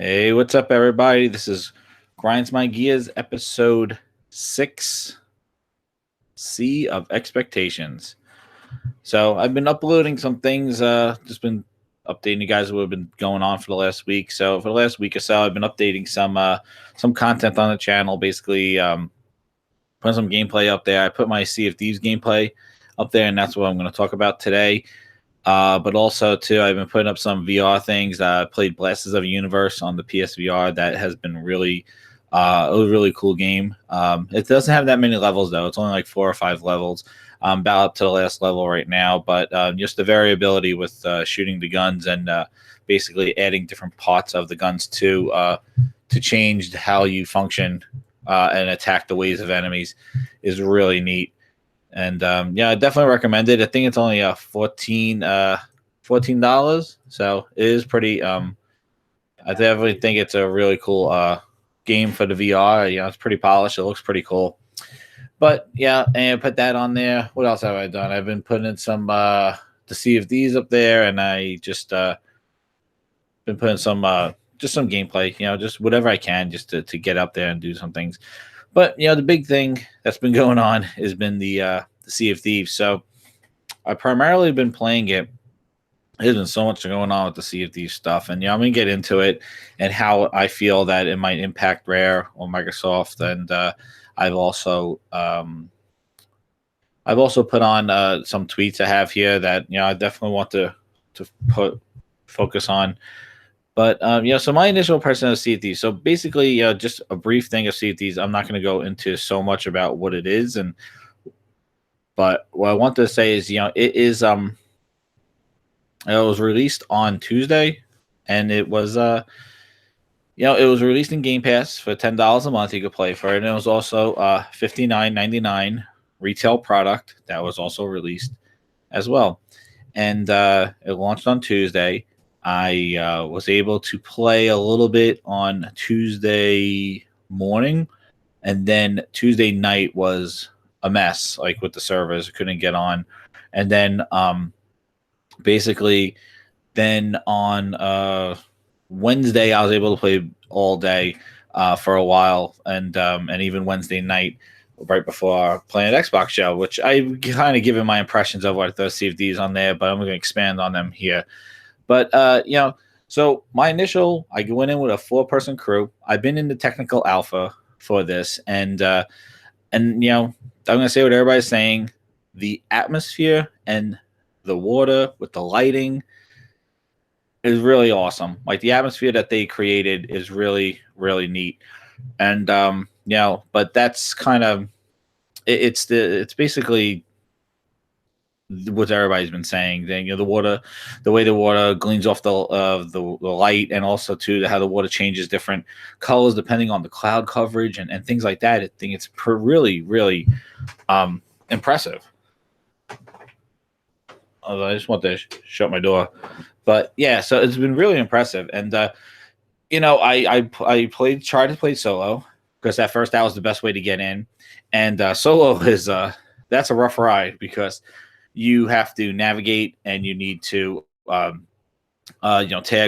Hey, what's up, everybody? This is Grinds My Gears, episode 6, Sea of Expectations. So, I've been uploading some things, just been updating you guys what have been going on for the last week. So, for the last week or so, I've been updating some content on the channel, basically putting some gameplay up there. I put my Sea of Thieves gameplay up there, and that's what I'm going to talk about today. But also too, I've been putting up some VR things. I played Blasters of a Universe on the PSVR. That has been really, a really cool game. It doesn't have that many levels though. It's only like 4 or 5 levels. I'm about up to the last level right now, but just the variability with shooting the guns and basically adding different parts of the guns to change how you function and attack the ways of enemies is really neat. And yeah, I definitely recommend it. I think it's only $14, so it is pretty. I definitely think it's a really cool game for the VR. It's pretty polished. It looks pretty cool. But yeah, and put that on there. What else have I done? I've been putting in some to see if these up there, and I just been putting some just some gameplay. Just whatever I can, just to get up there and do some things. But the big thing that's been going on has been the Sea of Thieves. So I've primarily been playing it. There's been so much going on with the Sea of Thieves stuff, and I'm gonna get into it and how I feel that it might impact Rare or Microsoft. And I've also I've also put on some tweets I have here that I definitely want to put focus on. But so my initial impression of Sea of Thieves. So basically, just a brief thing of Sea of Thieves. I'm not going to go into so much about what it is, but what I want to say is, it was released on Tuesday, and it was it was released in Game Pass for $10 a month. You could play for it, and it was also $59.99 retail product that was also released as well, and it launched on Tuesday. I was able to play a little bit on Tuesday morning, and then Tuesday night was a mess, like with the servers. I couldn't get on, and then basically, then on Wednesday I was able to play all day for a while, and even Wednesday night right before playing an Xbox show, which I kind of given my impressions of what I thought of these on there, but I'm going to expand on them here. But so my initial, I went in with a 4-person crew. I've been in the technical alpha for this, and I'm gonna say what everybody's saying. The atmosphere and the water with the lighting is really awesome. Like the atmosphere that they created is really, really neat. And but that's kind of it's basically what everybody's been saying. Then the water, the way the water gleams off the light, and also too how the water changes different colors depending on the cloud coverage and things like that. I think it's really really impressive. I just want to shut my door, but yeah, so it's been really impressive. And I tried to play solo because at first that was the best way to get in, and solo is that's a rough ride because you have to navigate and you need to tag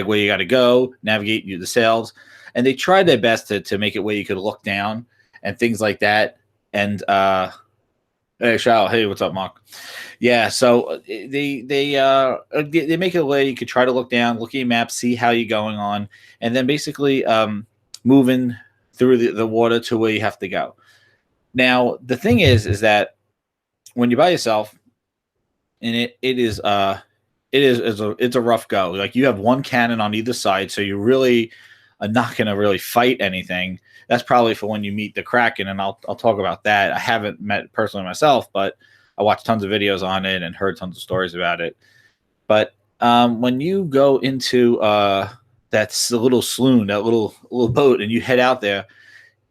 where you got to go, navigate the sails, and they tried their best to make it where you could look down and things like that. And hey, Shao, hey, what's up, Mark? Yeah, so they make it a way you could try to look down, look at your map, see how you're going on, and then basically moving through the water to where you have to go. Now the thing is that when you're by yourself, and it's a rough go. Like you have one cannon on either side, so you really are not going to really fight anything. That's probably for when you meet the Kraken, and I'll talk about that. I haven't met personally myself, but I watched tons of videos on it and heard tons of stories about it. But when you go into that little sloon, that little boat, and you head out there,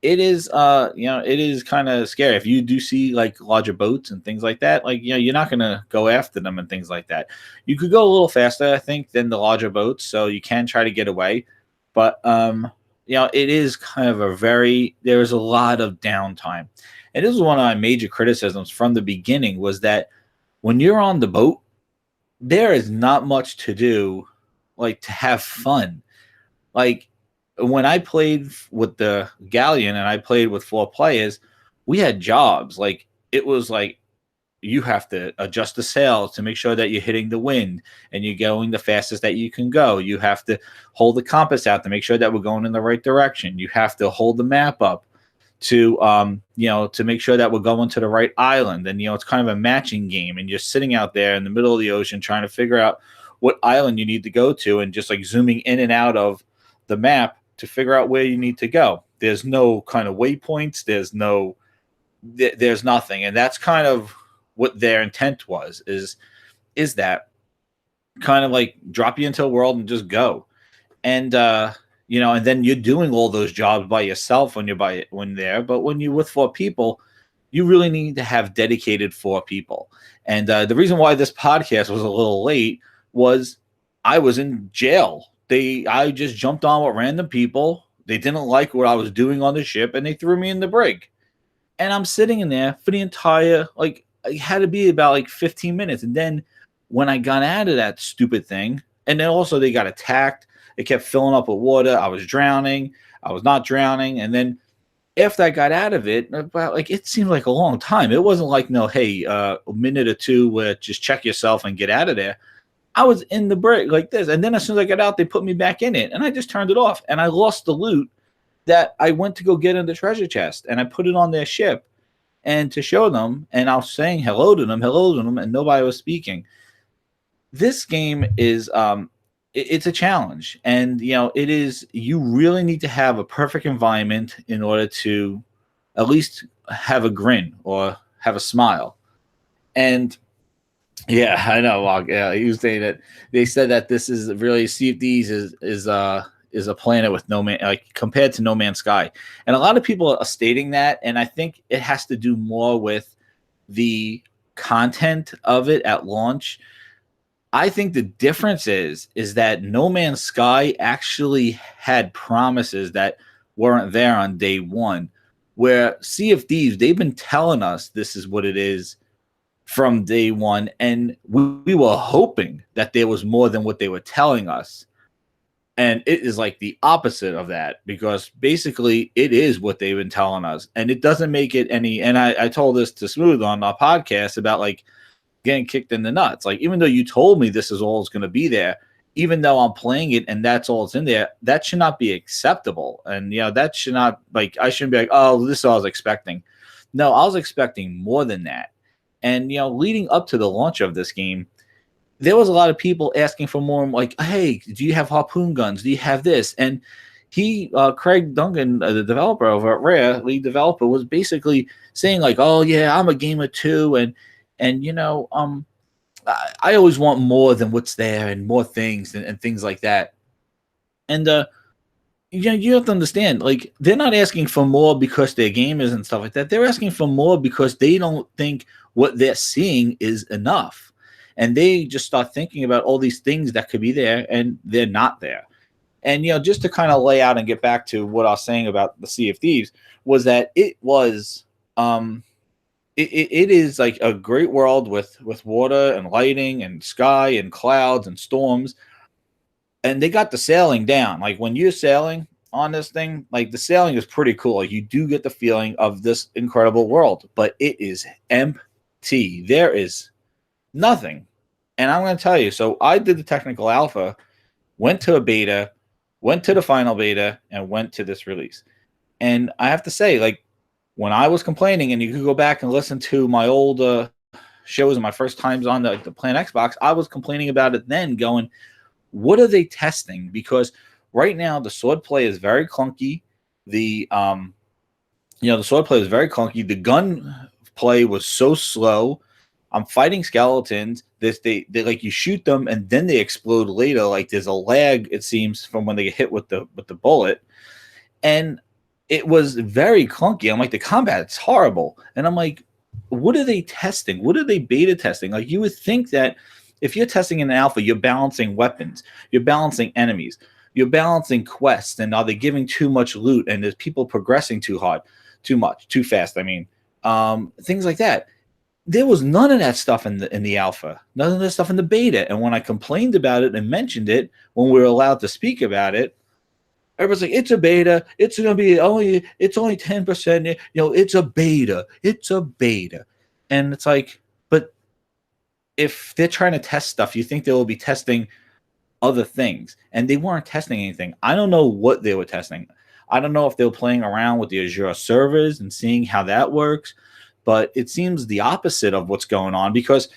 it is it is kind of scary. If you do see like larger boats and things like that, like you're not gonna go after them and things like that. You could go a little faster, I think, than the larger boats, so you can try to get away. But it is kind of there's a lot of downtime. And this is one of my major criticisms from the beginning, was that when you're on the boat, there is not much to do, like to have fun. Like when I played with the Galleon and I played with 4 players, we had jobs. Like it was like you have to adjust the sails to make sure that you're hitting the wind and you're going the fastest that you can go. You have to hold the compass out to make sure that we're going in the right direction. You have to hold the map up to to make sure that we're going to the right island. And it's kind of a matching game, and you're sitting out there in the middle of the ocean trying to figure out what island you need to go to, and just like zooming in and out of the map to figure out where you need to go. There's no kind of waypoints. There's nothing, and that's kind of what their intent is that kind of like drop you into a world and just go. And and then you're doing all those jobs by yourself when there. But when you're with 4 people, you really need to have dedicated 4 people. And the reason why this podcast was a little late was I was in jail. I just jumped on with random people. They didn't like what I was doing on the ship, and they threw me in the brig. And I'm sitting in there for the entire, like, it had to be about like 15 minutes. And then when I got out of that stupid thing, and then also they got attacked, it kept filling up with water. I was drowning. I was not drowning. And then after I got out of it, about like it seemed like a long time. It wasn't like, no, hey, a minute or two where just check yourself and get out of there. I was in the break like this. And then as soon as I got out, they put me back in it. And I just turned it off. And I lost the loot that I went to go get in the treasure chest. And I put it on their ship and to show them. And I was saying hello to them, and nobody was speaking. This game is it's a challenge, and it is. You really need to have a perfect environment in order to at least have a grin or have a smile. And yeah, I know. Yeah, he was saying that they said that this is really Sea of Thieves is a planet with no man, like compared to No Man's Sky, and a lot of people are stating that, and I think it has to do more with the content of it at launch. I think the difference is that No Man's Sky actually had promises that weren't there on day one. Where Sea of Thieves, they've been telling us this is what it is from day one, and we were hoping that there was more than what they were telling us. And it is like the opposite of that, because basically it is what they've been telling us, and it doesn't make it any. And I told this to Smooth on our podcast about like getting kicked in the nuts. Like, even though you told me this is all that's going to be there, even though I'm playing it and that's all that's in there, that should not be acceptable. And, that should not, like, I shouldn't be like, oh, this is all I was expecting. No, I was expecting more than that. And, leading up to the launch of this game, there was a lot of people asking for more, like, hey, do you have harpoon guns? Do you have this? And Craig Duncan, the developer over at Rare, lead developer, was basically saying like, oh yeah, I'm a gamer too, and I always want more than what's there and more things and things like that. And you have to understand, like, they're not asking for more because they're gamers and stuff like that. They're asking for more because they don't think what they're seeing is enough. And they just start thinking about all these things that could be there, and they're not there. And, just to kind of lay out and get back to what I was saying about the Sea of Thieves, was that it was it is like a great world with water and lighting and sky and clouds and storms. And they got the sailing down. Like, when you're sailing on this thing, like, the sailing is pretty cool. Like, you do get the feeling of this incredible world, but it is empty. There is nothing. And I'm going to tell you, so I did the technical alpha, went to a beta, went to the final beta, and went to this release. And I have to say, like, when I was complaining, and you could go back and listen to my old shows and my first times on the Planet Xbox, I was complaining about it then, going, what are they testing? Because right now the sword play is very clunky. The sword play is very clunky. The gun play was so slow. I'm fighting skeletons. They like, you shoot them and then they explode later. Like, there's a lag, it seems, from when they get hit with the bullet. And it was very clunky. I'm like, the combat, it's horrible. And I'm like, what are they testing? What are they beta testing? Like, you would think that if you're testing in an alpha, you're balancing weapons, you're balancing enemies, you're balancing quests, and are they giving too much loot? And is people progressing too fast? I mean, things like that. There was none of that stuff in the alpha, none of that stuff in the beta. And when I complained about it and mentioned it when we were allowed to speak about it, Everyone's like, it's a beta. It's only 10%. It's a beta. It's a beta. And it's like, but if they're trying to test stuff, you think they will be testing other things. And they weren't testing anything. I don't know what they were testing. I don't know if they were playing around with the Azure servers and seeing how that works, but it seems the opposite of what's going on because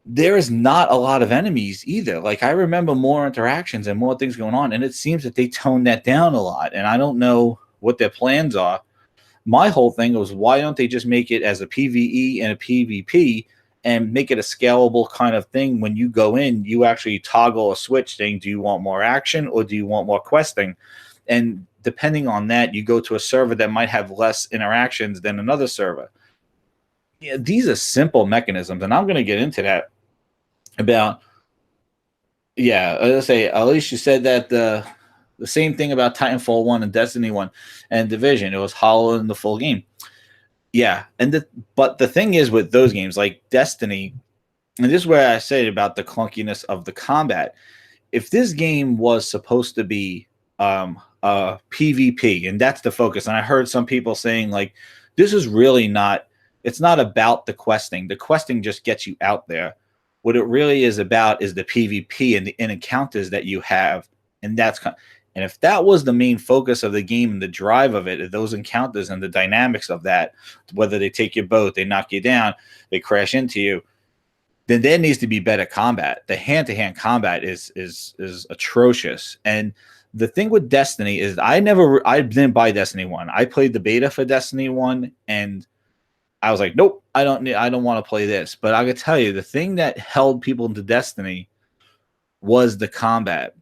there is not a lot of enemies either. Like I remember more interactions and more things going on, and it seems that they toned that down a lot. And I don't know what their plans are. My whole thing was, why don't they just make it as a PVE and a PvP and make it a scalable kind of thing? When you go in, you actually toggle a switch saying, do you want more action or do you want more questing? And depending on that, you go to a server that might have less interactions than another server. Yeah, these are simple mechanisms, and I'm going to get into that about. Yeah, I was gonna say, at least you said that the same thing about Titanfall 1 and Destiny 1 and Division. It was hollow in the full game. Yeah, but the thing is with those games like Destiny, and this is where I say about the clunkiness of the combat. If this game was supposed to be PvP, and that's the focus, and I heard some people saying like, this is really not. It's not about the questing. The questing just gets you out there. What it really is about is the PvP and the encounters that you have, and and if that was the main focus of the game and the drive of it, those encounters and the dynamics of that, whether they take your boat, they knock you down, they crash into you, then there needs to be better combat. The hand-to-hand combat is atrocious. And the thing with Destiny is I didn't buy Destiny 1. I played the beta for Destiny 1 and I was like, nope, I don't want to play this. But I could tell you the thing that held people into Destiny was the combat,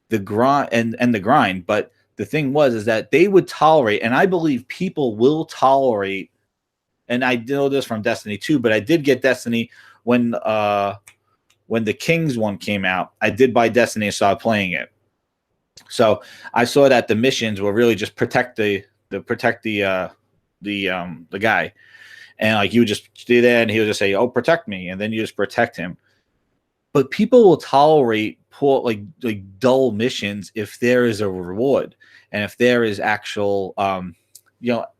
the grind and the grind. But the thing was is that they would tolerate, and I believe people will tolerate, and I know this from Destiny 2, but I did get Destiny when the Kings one came out. I did buy Destiny and started playing it. So I saw that the missions were really just protect the guy. And like you would just stay there and he would just say, oh, protect me. And then you just protect him. But people will tolerate poor, like dull missions if there is a reward and if there is actual,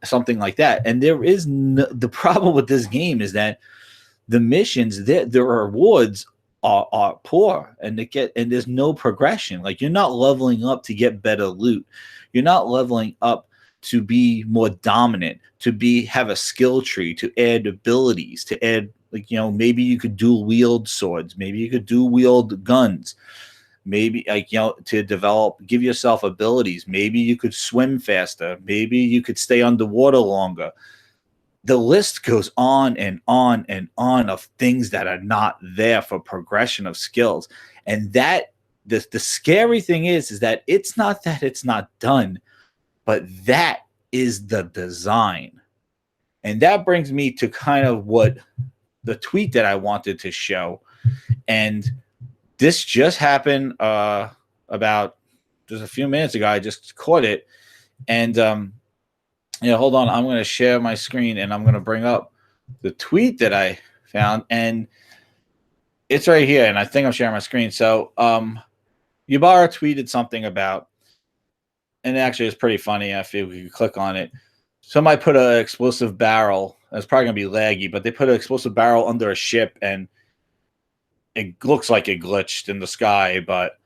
something like that. And there is the problem with this game is that the missions, the rewards are poor, and there's no progression. Like you're not leveling up to get better loot. You're not leveling up to be more dominant, to have a skill tree, to add abilities, to add maybe you could dual wield swords, maybe you could dual wield guns, maybe to give yourself abilities, maybe you could swim faster, maybe you could stay underwater longer. The list goes on and on and on of things that are not there for progression of skills. And that the scary thing is that it's not done, but that is the design. And that brings me to kind of what the tweet that I wanted to show. And this just happened about just a few minutes ago. I just caught it. And hold on. I'm going to share my screen and I'm going to bring up the tweet that I found. And it's right here. And I think I'm sharing my screen. So Ybarra tweeted something about, and actually it's pretty funny. I feel we could click on it. Somebody put an explosive barrel. It's probably going to be laggy, but they put an explosive barrel under a ship and it looks like it glitched in the sky. But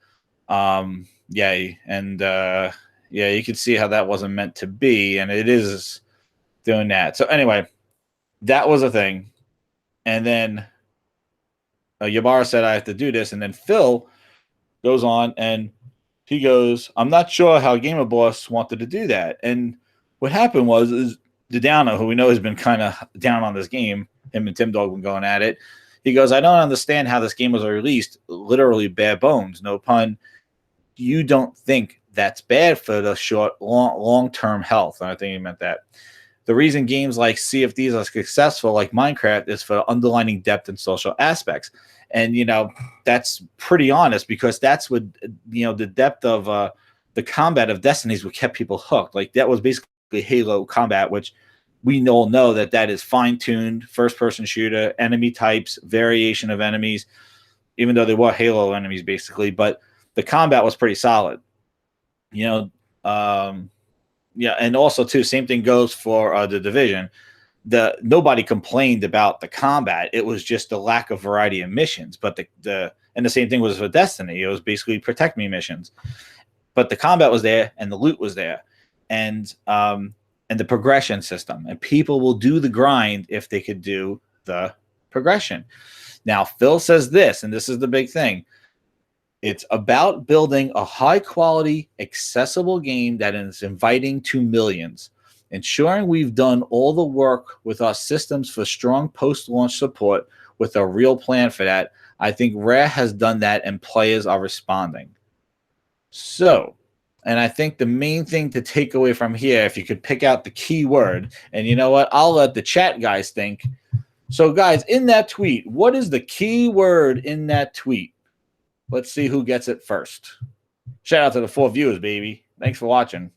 yeah. And yeah, you can see how that wasn't meant to be. And it is doing that. So anyway, that was a thing. And then Ybarra said, I have to do this. And then Phil goes on and he goes, I'm not sure how Gamer Boss wanted to do that. And what happened is the Downer, who we know has been kind of down on this game, him and Tim Dog been going at it. He goes, I don't understand how this game was released, literally bare bones, no pun. You don't think that's bad for the long-term health. And I think he meant that. The reason games like Sea of Thieves are successful, like Minecraft, is for underlining depth and social aspects. And, that's pretty honest because that's what, the depth of the combat of Destiny's what kept people hooked. Like that was basically Halo combat, which we all know that is fine-tuned, first-person shooter, enemy types, variation of enemies, even though they were Halo enemies basically. But the combat was pretty solid. Yeah, and also too, same thing goes for the Division. Nobody complained about the combat. It was just the lack of variety of missions. But the same thing was for Destiny. It was basically protect me missions. But the combat was there and the loot was there, and the progression system. And people will do the grind if they could do the progression. Now Phil says this, and this is the big thing. It's about building a high quality, accessible game that is inviting to millions, ensuring we've done all the work with our systems for strong post launch support with a real plan for that. I think Rare has done that and players are responding. So, and I think the main thing to take away from here, if you could pick out the key word, and you know what, I'll let the chat guys think. So, guys, in that tweet, what is the key word in that tweet? Let's see who gets it first. Shout out to the 4 viewers, baby. Thanks for watching.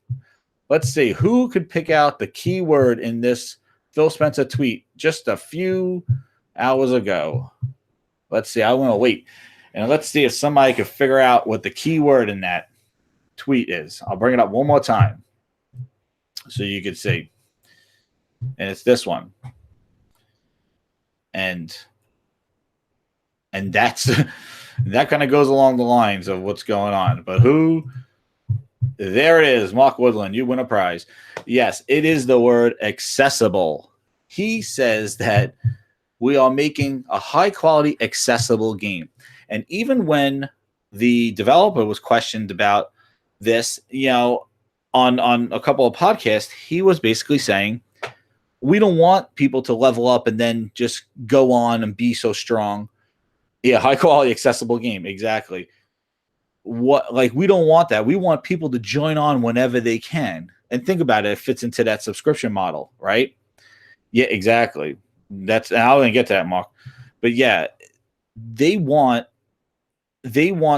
Let's see who could pick out the key word in this Phil Spencer tweet just a few hours ago. Let's see. I want to wait. And let's see if somebody could figure out what the key word in that tweet is. I'll bring it up one more time so you can see. And it's this one. And that's that kind of goes along the lines of what's going on. But who? There it is. Mark Woodland, you win a prize. Yes, it is the word accessible. He says that we are making a high quality, accessible game. And even when the developer was questioned about this, on a couple of podcasts, he was basically saying, we don't want people to level up and then just go on and be so strong. Yeah, high quality, accessible game. Exactly. We don't want that. We want people to join on whenever they can. And think about it, it fits into that subscription model, right? Yeah, exactly. And I didn't get to that, Mark. But yeah, they want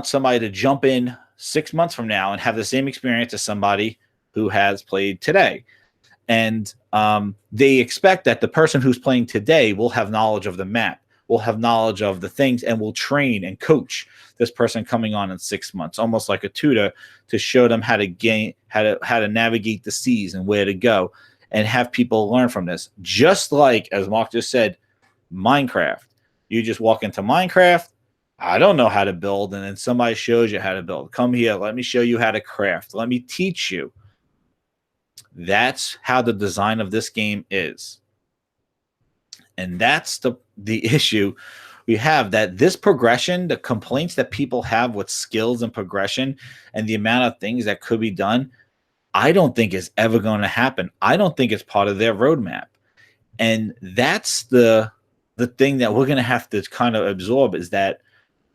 somebody to jump in 6 months from now and have the same experience as somebody who has played today. And they expect that the person who's playing today will have knowledge of the map, will have knowledge of the things, and will train and coach this person coming on in 6 months, almost like a tutor, to show them how to navigate the seas and where to go, and have people learn from this. Just like, as Mark just said, Minecraft. You just walk into Minecraft, I don't know how to build, and then somebody shows you how to build. Come here, let me show you how to craft. Let me teach you. That's how the design of this game is. And that's the issue we have, that this progression, the complaints that people have with skills and progression and the amount of things that could be done, I don't think is ever going to happen. I don't think it's part of their roadmap. And that's the thing that we're going to have to kind of absorb, is that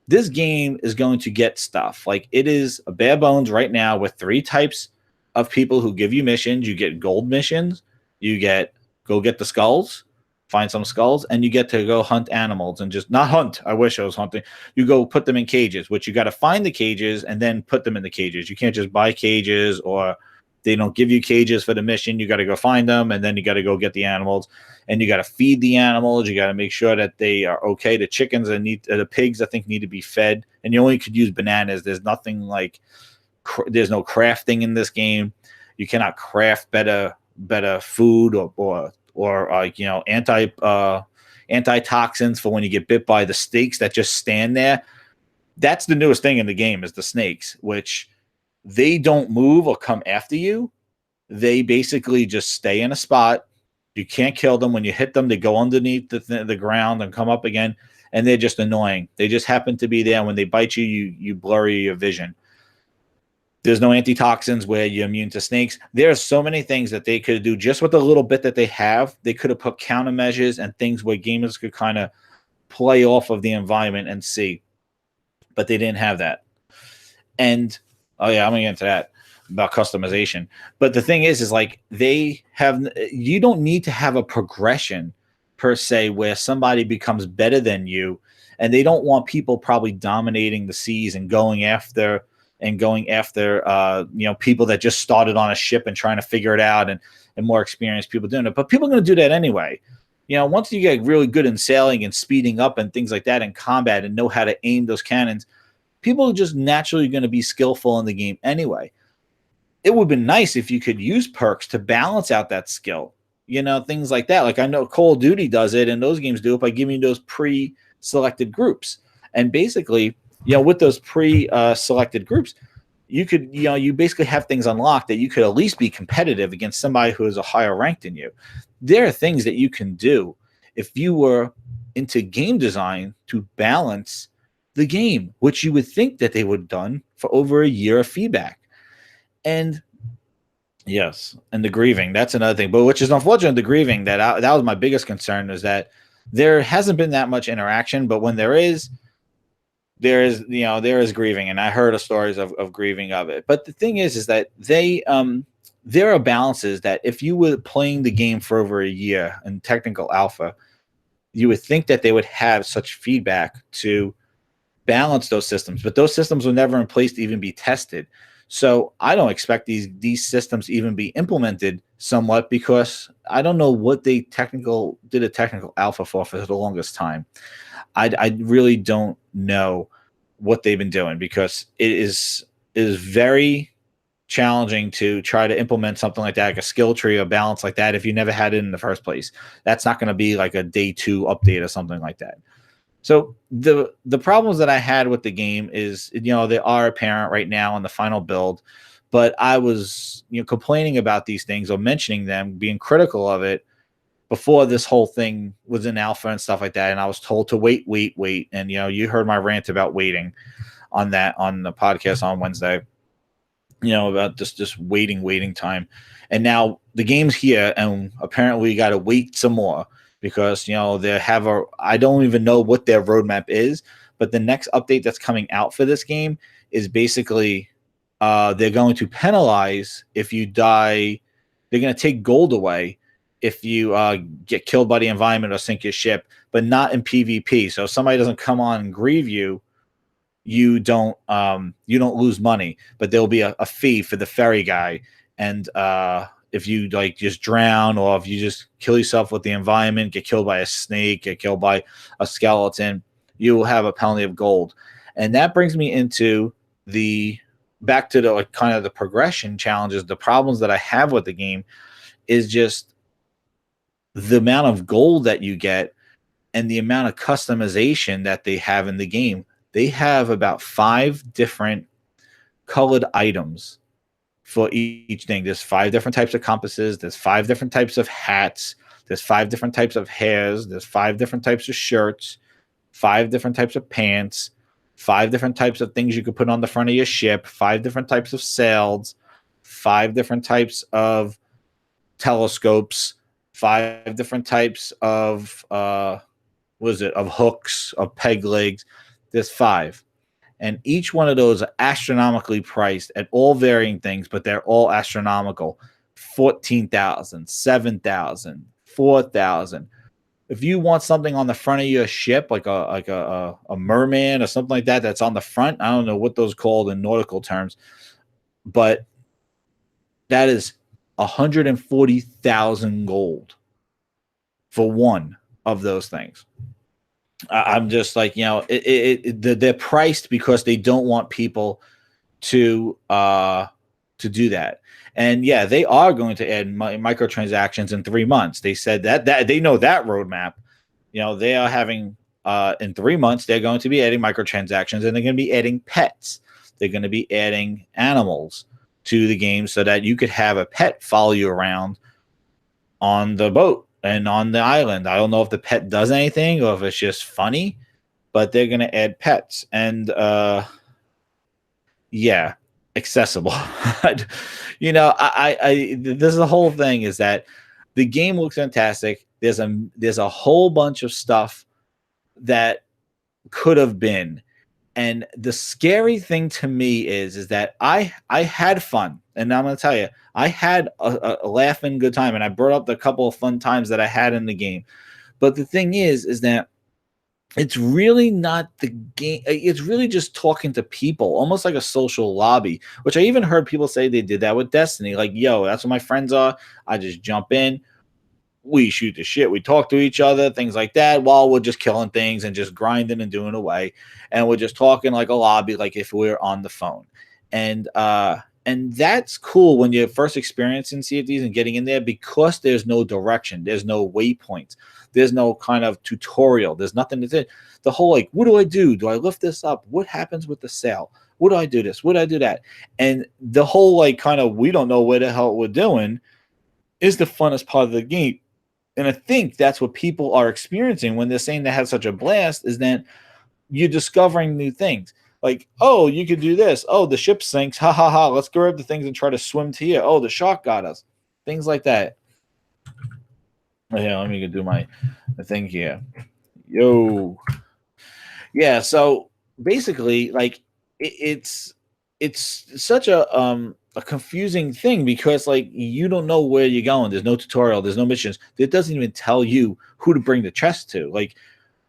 this game is going to get stuff. Like, it is a bare bones right now with 3 types of people who give you missions. You get gold missions, you go get the skulls, find some skulls, and you get to go hunt animals, and just not hunt. I wish I was hunting. You go put them in cages, which you got to find the cages and then put them in the cages. You can't just buy cages, or they don't give you cages for the mission. You got to go find them, and then you got to go get the animals, and you got to feed the animals. You got to make sure that they are okay. The chickens the pigs, I think, need to be fed, and you only could use bananas. There's nothing like there's no crafting in this game. You cannot craft better food or antitoxins for when you get bit by the snakes that just stand there. That's the newest thing in the game, is the snakes, which they don't move or come after you. They basically just stay in a spot. You can't kill them. When you hit them, they go underneath the ground and come up again, and they're just annoying. They just happen to be there. When they bite you, you blurry your vision. There's no antitoxins where you're immune to snakes. There's so many things that they could do just with the little bit that they have. They could have put countermeasures and things where gamers could kind of play off of the environment and see. But they didn't have that. And, oh yeah, I'm going to get into that about customization. But the thing is like, you don't need to have a progression per se where somebody becomes better than you. And they don't want people probably dominating the seas and going after people that just started on a ship and trying to figure it out, and more experienced people doing it. But people are going to do that anyway. Once you get really good in sailing and speeding up and things like that in combat and know how to aim those cannons, people are just naturally going to be skillful in the game anyway. it would have been nice if you could use perks to balance out that skill. Things like that. Like I know Call of Duty does it, and those games do it by giving you those pre-selected groups. And basically, with those pre-selected groups, you basically have things unlocked that you could at least be competitive against somebody who is a higher rank than you. There are things that you can do if you were into game design to balance the game, which you would think that they would have done for over a year of feedback. And yes, and the grieving, that's another thing. But which is unfortunate, the grieving, that was my biggest concern, is that there hasn't been that much interaction, but when there is grieving, and I heard of stories of grieving of it. But the thing is that there are balances that if you were playing the game for over a year in technical alpha, you would think that they would have such feedback to balance those systems, but those systems were never in place to even be tested. So I don't expect these systems to even be implemented somewhat, because I don't know what they did a technical alpha for the longest time. I really don't know what they've been doing, because it is very challenging to try to implement something like that, like a skill tree or balance like that, if you never had it in the first place. That's not going to be like a day 2 update or something like that. So the problems that I had with the game is, they are apparent right now in the final build, but I was, complaining about these things or mentioning them, being critical of it before this whole thing was in alpha and stuff like that. And I was told to wait. And, you heard my rant about waiting on the podcast on Wednesday, about just waiting time. And now the game's here, and apparently we got to wait some more, because I don't even know what their roadmap is, but the next update that's coming out for this game is basically they're going to penalize if you die. They're going to take gold away if you get killed by the environment or sink your ship, but not in PvP. So if somebody doesn't come on and grieve you, you don't lose money, but there'll be a fee for the ferry guy. And if you like just drown, or if you just kill yourself with the environment, get killed by a snake, get killed by a skeleton, you will have a penalty of gold. And that brings me into back to the kind of the progression challenges. The problems that I have with the game is just the amount of gold that you get and the amount of customization that they have in the game. They have about 5 different colored items for each thing. There's 5 different types of compasses. There's 5 different types of hats. There's 5 different types of hairs. There's 5 different types of shirts, 5 different types of pants, 5 different types of things you could put on the front of your ship, 5 different types of sails, 5 different types of telescopes, 5 different types of of hooks, of peg legs. There's 5. And each one of those are astronomically priced at all varying things, but they're all astronomical. 14,000, 7,000, 4,000. If you want something on the front of your ship, like a merman or something like that, that's on the front, I don't know what those called in nautical terms, but that is 140,000 gold for one of those things. I'm just like, they're priced because they don't want people to do that. And yeah, they are going to add microtransactions in 3 months. They said that they know that roadmap. They are having in 3 months, they're going to be adding microtransactions, and they're going to be adding pets. They're going to be adding animals to the game so that you could have a pet follow you around on the boat and on the island. I don't know if the pet does anything or if it's just funny, but they're going to add pets. And yeah, accessible. This is the whole thing, is that the game looks fantastic. There's a whole bunch of stuff that could have been. And the scary thing to me is that I had fun, and I'm going to tell you, I had a laughing good time, and I brought up the couple of fun times that I had in the game. But the thing is that it's really not the game. It's really just talking to people, almost like a social lobby, which I even heard people say they did that with Destiny. Like, yo, that's what my friends are. I just jump in. We shoot the shit. We talk to each other, things like that, while we're just killing things and just grinding and doing away. And we're just talking like a lobby, like if we're on the phone. And And that's cool when you're first experiencing Sea of Thieves and getting in there, because there's no direction, there's no waypoints, there's no kind of tutorial, there's nothing to do. The whole like, what do I do? Do I lift this up? What happens with the sail? Would I do this? Would I do that? And the whole like kind of we don't know what the hell we're doing is the funnest part of the game. And I think that's what people are experiencing when they're saying they had such a blast, is that you're discovering new things. Like, oh, you could do this. Oh, the ship sinks. Ha ha ha. Let's grab the things and try to swim to here. Oh, the shark got us. Things like that. Yeah, let me do my thing here. Yo. Yeah, so basically, like it's such a confusing thing, because like you don't know where you're going. There's no tutorial, there's no missions. It doesn't even tell you who to bring the chest to. Like,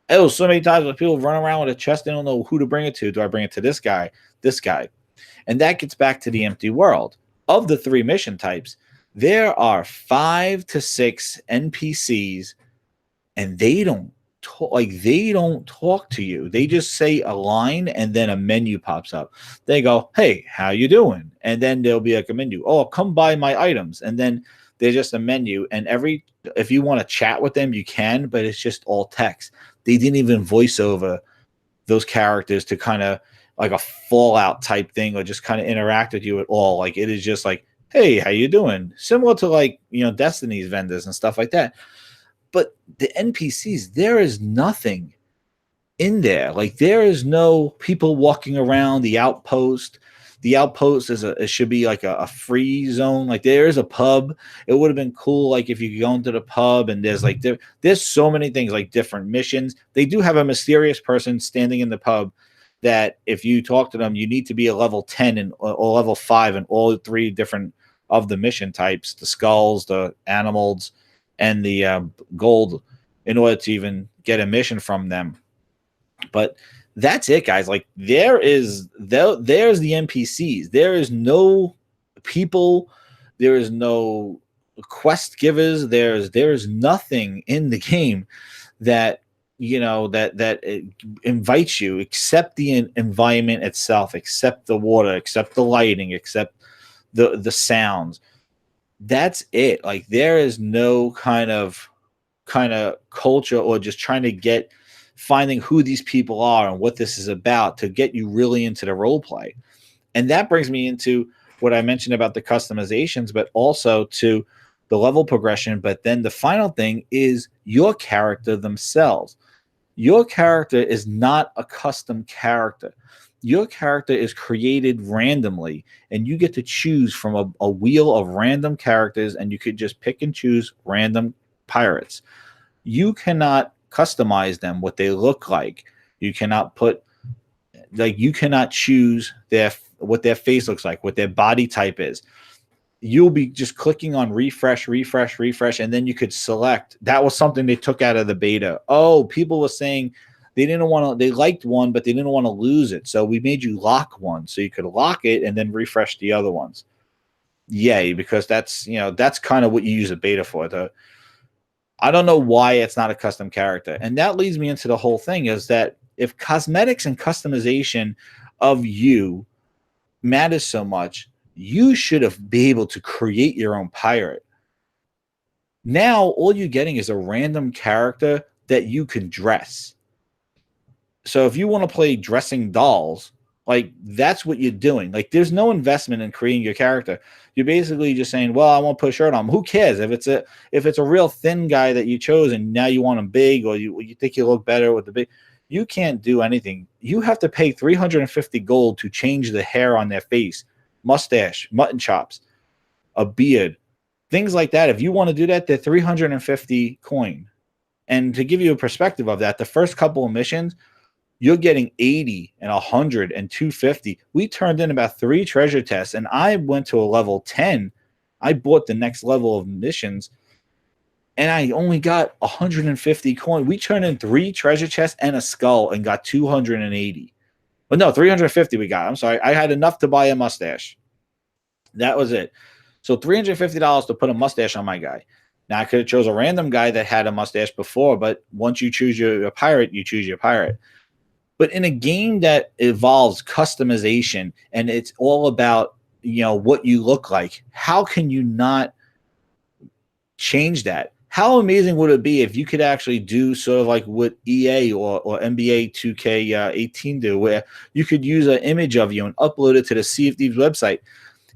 oh, so many times when people run around with a chest, they don't know who to bring it to. Do I bring it to this guy, this guy? And that gets back to the empty world. Of the 3 mission types, there are 5 to 6 NPCs, and they don't talk to you. They just say a line, and then a menu pops up. They go, "Hey, how you doing?" And then there'll be like a menu. "Oh, come buy my items." And then there's just a menu, and if you want to chat with them, you can, but it's just all text. They didn't even voice over those characters to kind of like a Fallout type thing, or just kind of interact with you at all. Like, it is just like, "Hey, how you doing?" Similar to like, Destiny's vendors and stuff like that. But the NPCs, there is nothing in there. Like, there is no people walking around the outpost. The outpost it should be like a free zone. Like, there is a pub. It would have been cool, like if you could go into the pub, and there's like there's so many things, like different missions. They do have a mysterious person standing in the pub that if you talk to them, you need to be a level 10 or level 5 in all 3 different of the mission types: the skulls, the animals, and the gold, in order to even get a mission from them. But that's it, guys. Like, there's the NPCs. There is no people. There is no quest givers. There's nothing in the game that that invites you, except the environment itself, except the water, except the lighting, except the sounds. That's it. Like, there is no kind of culture, or just trying to finding who these people are and what this is about to get you really into the role play. And that brings me into what I mentioned about the customizations, but also to the level progression. But then the final thing is your character themselves. Your character is not a custom character. Your character is created randomly, and you get to choose from a wheel of random characters, and you could just pick and choose random pirates. You cannot customize them, what they look like. You cannot you cannot choose what their face looks like, what their body type is. You'll be just clicking on refresh, refresh, refresh, and then you could select. That was something they took out of the beta. Oh, people were saying they liked one, but they didn't want to lose it. So we made you lock one, so you could lock it and then refresh the other ones. Yay, because that's kind of what you use a beta for. I don't know why it's not a custom character. And that leads me into the whole thing, is that if cosmetics and customization of you matters so much, you should have been able to create your own pirate. Now, all you're getting is a random character that you can dress. So if you want to play dressing dolls, like, that's what you're doing. Like, there's no investment in creating your character. You're basically just saying, well, I want to put a shirt on him. Who cares if it's a real thin guy that you chose, and now you want him big, or you think you look better with the big. You can't do anything. You have to pay 350 gold to change the hair on their face, mustache, mutton chops, a beard, things like that. If you want to do that, they're 350 coin. And to give you a perspective of that, the first couple of missions, you're getting 80 and 100 and 250. We turned in about 3 treasure tests, and I went to a level 10. I bought the next level of missions, and I only got 150 coin. We turned in 3 treasure chests and a skull and got 280. But no, 350 we got. I'm sorry. I had enough to buy a mustache. That was it. So $350 to put a mustache on my guy. Now, I could have chose a random guy that had a mustache before, but once you choose your pirate, you choose your pirate. But in a game that involves customization, and it's all about what you look like. How can you not change that? How amazing would it be if you could actually do sort of like what EA or NBA 2K18 do, where you could use an image of you and upload it to the Sea of Thieves website?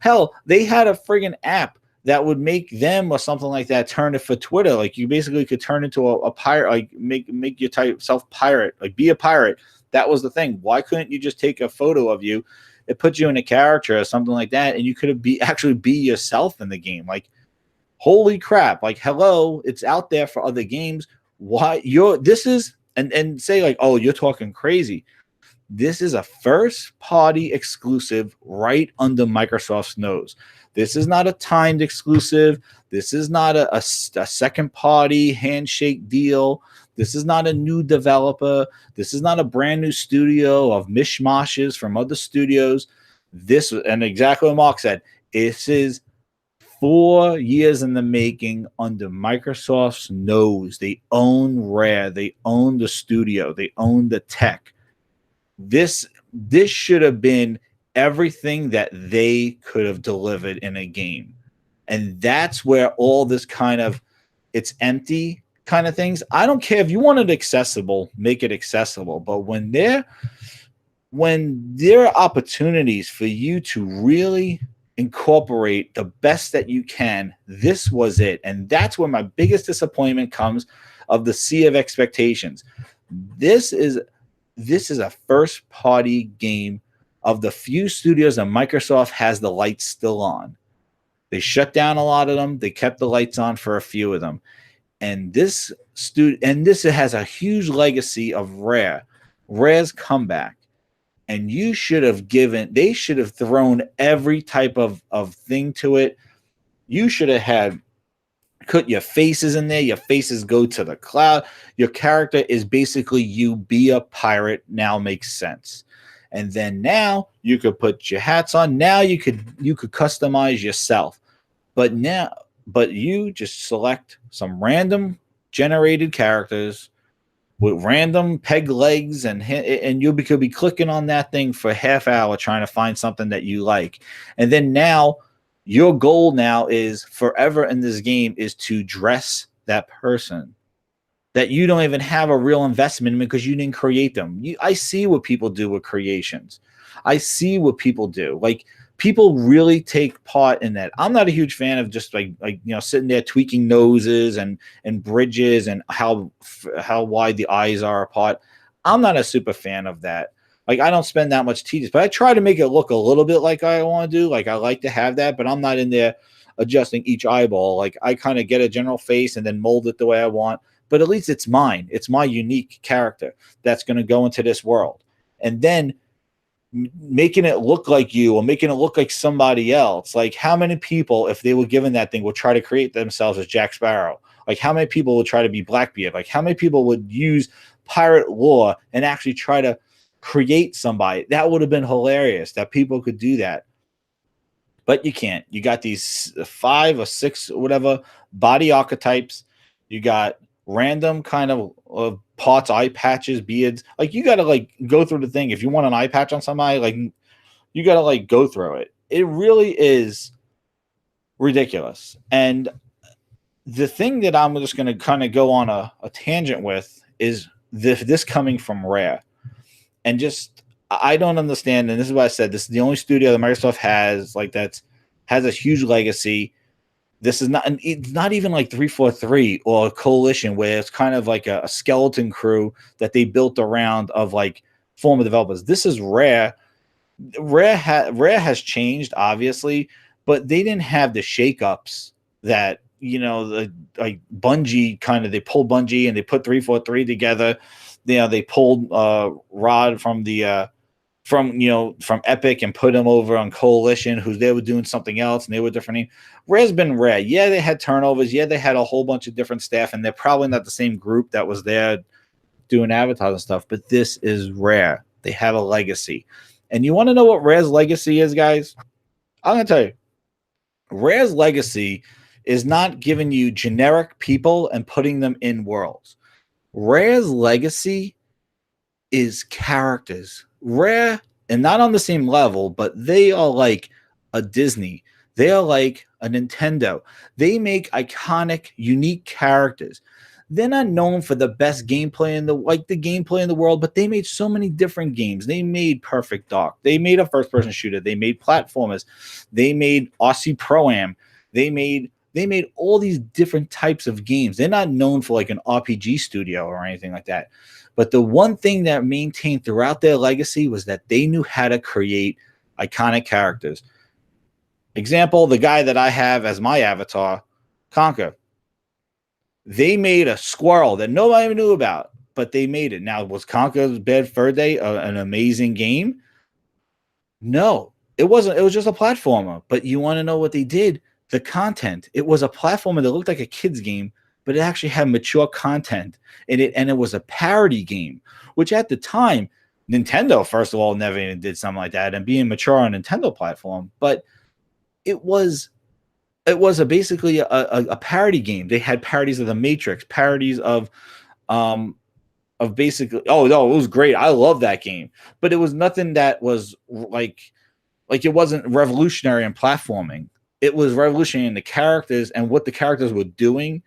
Hell, they had a friggin' app that would make them or something like that turn it for Twitter. Like you basically could turn into a pirate, like make yourself pirate, like be a pirate. That was the thing. Why couldn't you just take a photo of you? It puts you in a character or something like that, and you could actually be yourself in the game. Like, holy crap! Like, hello, it's out there for other games. Why you're this is and say like, oh, you're talking crazy. This is a first party exclusive right under Microsoft's nose. This is not a timed exclusive. This is not a second party handshake deal. This is not a new developer. This is not a brand new studio of mishmashes from other studios. This, and exactly what Mark said, this is 4 years in the making under Microsoft's nose. They own Rare. They own the studio. They own the tech. This should have been everything that they could have delivered in a game. And that's where all this kind of it's empty kind of things. I don't care if you want it accessible, make it accessible. But when there are opportunities for you to really incorporate the best that you can, this was it. And that's where my biggest disappointment comes of the sea of expectations. This is a first party game of the few studios that Microsoft has the lights still on. They shut down a lot of them. They kept the lights on for a few of them. And this has a huge legacy of Rare's comeback. And they should have thrown every type of thing to it. You should have had put your faces in there. Your faces go to the cloud. Your character is basically you be a pirate. Now makes sense. And then now you could put your hats on. Now you could customize yourself. But you just select some random generated characters with random peg legs, and you could be clicking on that thing for half hour trying to find something that you like. And then now your goal now is forever in this game is to dress that person that you don't even have a real investment in because you didn't create them. I see what people do with creations. I see what people do. Like, people really take part in that. I'm not a huge fan of just like sitting there tweaking noses and bridges and how wide the eyes are apart. I'm not a super fan of that. Like, I don't spend that much tedious, but I try to make it look a little bit like I want to do. Like, I like to have that, but I'm not in there adjusting each eyeball. Like, I kind of get a general face and then mold it the way I want. But at least it's mine. It's my unique character that's going to go into this world. And then making it look like you or making it look like somebody else. Like, how many people, if they were given that thing, would try to create themselves as Jack Sparrow? Like, how many people would try to be Blackbeard? Like, how many people would use pirate lore and actually try to create somebody? That would have been hilarious that people could do that. But you can't. You got these 5 or 6 whatever body archetypes. You got random kind of parts, eye patches, beards. Like, you got to like go through the thing. If you want an eye patch on somebody, like, you got to like go through it. It really is ridiculous. And the thing that I'm just going to kind of go on a tangent with is this coming from Rare. And just, I don't understand. And this is what I said. This is the only studio that Microsoft has has a huge legacy. This is it's not even like 343 or a coalition where it's kind of like a skeleton crew that they built around of like former developers. This is Rare. Rare has changed, obviously, but they didn't have the shakeups that, like Bungie they pulled Bungie and they put 343 together. They pulled Rod from from Epic and put him over on Coalition, who they were doing something else and they were different. Rare's been Rare. Yeah, they had turnovers. Yeah, they had a whole bunch of different staff, and they're probably not the same group that was there doing advertising stuff, but this is Rare. They have a legacy. And you want to know what Rare's legacy is, guys? I'm going to tell you. Rare's legacy is not giving you generic people and putting them in worlds. Rare's legacy is characters. Rare, and not on the same level, but they are like a Disney. They are like a Nintendo. They make iconic, unique characters. They're not known for the best gameplay in the gameplay in the world, but they made so many different games. They made Perfect Dark. They made a first-person shooter. They made platformers. They made Aussie Pro-Am. They made all these different types of games. They're not known for like an RPG studio or anything like that. But the one thing that maintained throughout their legacy was that they knew how to create iconic characters. Example, the guy that I have as my avatar, Conker. They made a squirrel that nobody even knew about, but they made it. Now, was Conker's Bad Fur Day an amazing game? No, it wasn't. It was just a platformer. But you want to know what they did? The content. It was a platformer that looked like a kid's game, but it actually had mature content in it, and it was a parody game, which at the time, Nintendo, first of all, never even did something like that, and being mature on Nintendo platform. But it was basically a parody game. They had parodies of the Matrix, parodies of basically. Oh no, it was great. I love that game, but it was nothing that was like it wasn't revolutionary in platforming. It was revolutionary in the characters and what the characters were doing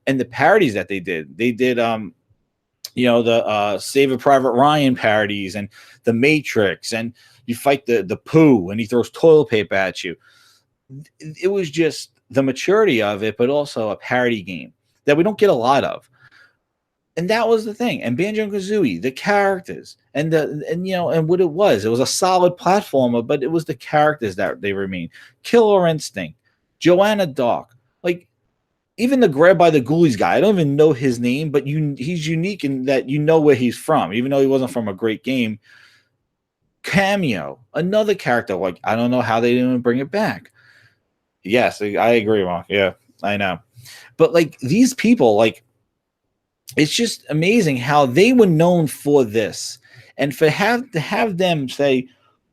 and the parodies that they did. They did the Save a Private Ryan parodies and the Matrix, and you fight the poo and he throws toilet paper at you. It was just the maturity of it, but also a parody game that we don't get a lot of. And that was the thing. And Banjo and Kazooie, the characters, and what it was a solid platformer, but it was the characters that they remain. Killer Instinct, Joanna Dark, like even the Grab by the Ghoulies guy. I don't even know his name, but he's unique in that you know where he's from, even though he wasn't from a great game. Cameo, another character. Like I don't know how they didn't even bring it back. Yes, I agree, Mark. Yeah, I know. But like these people, like it's just amazing how they were known for this. And to have them say,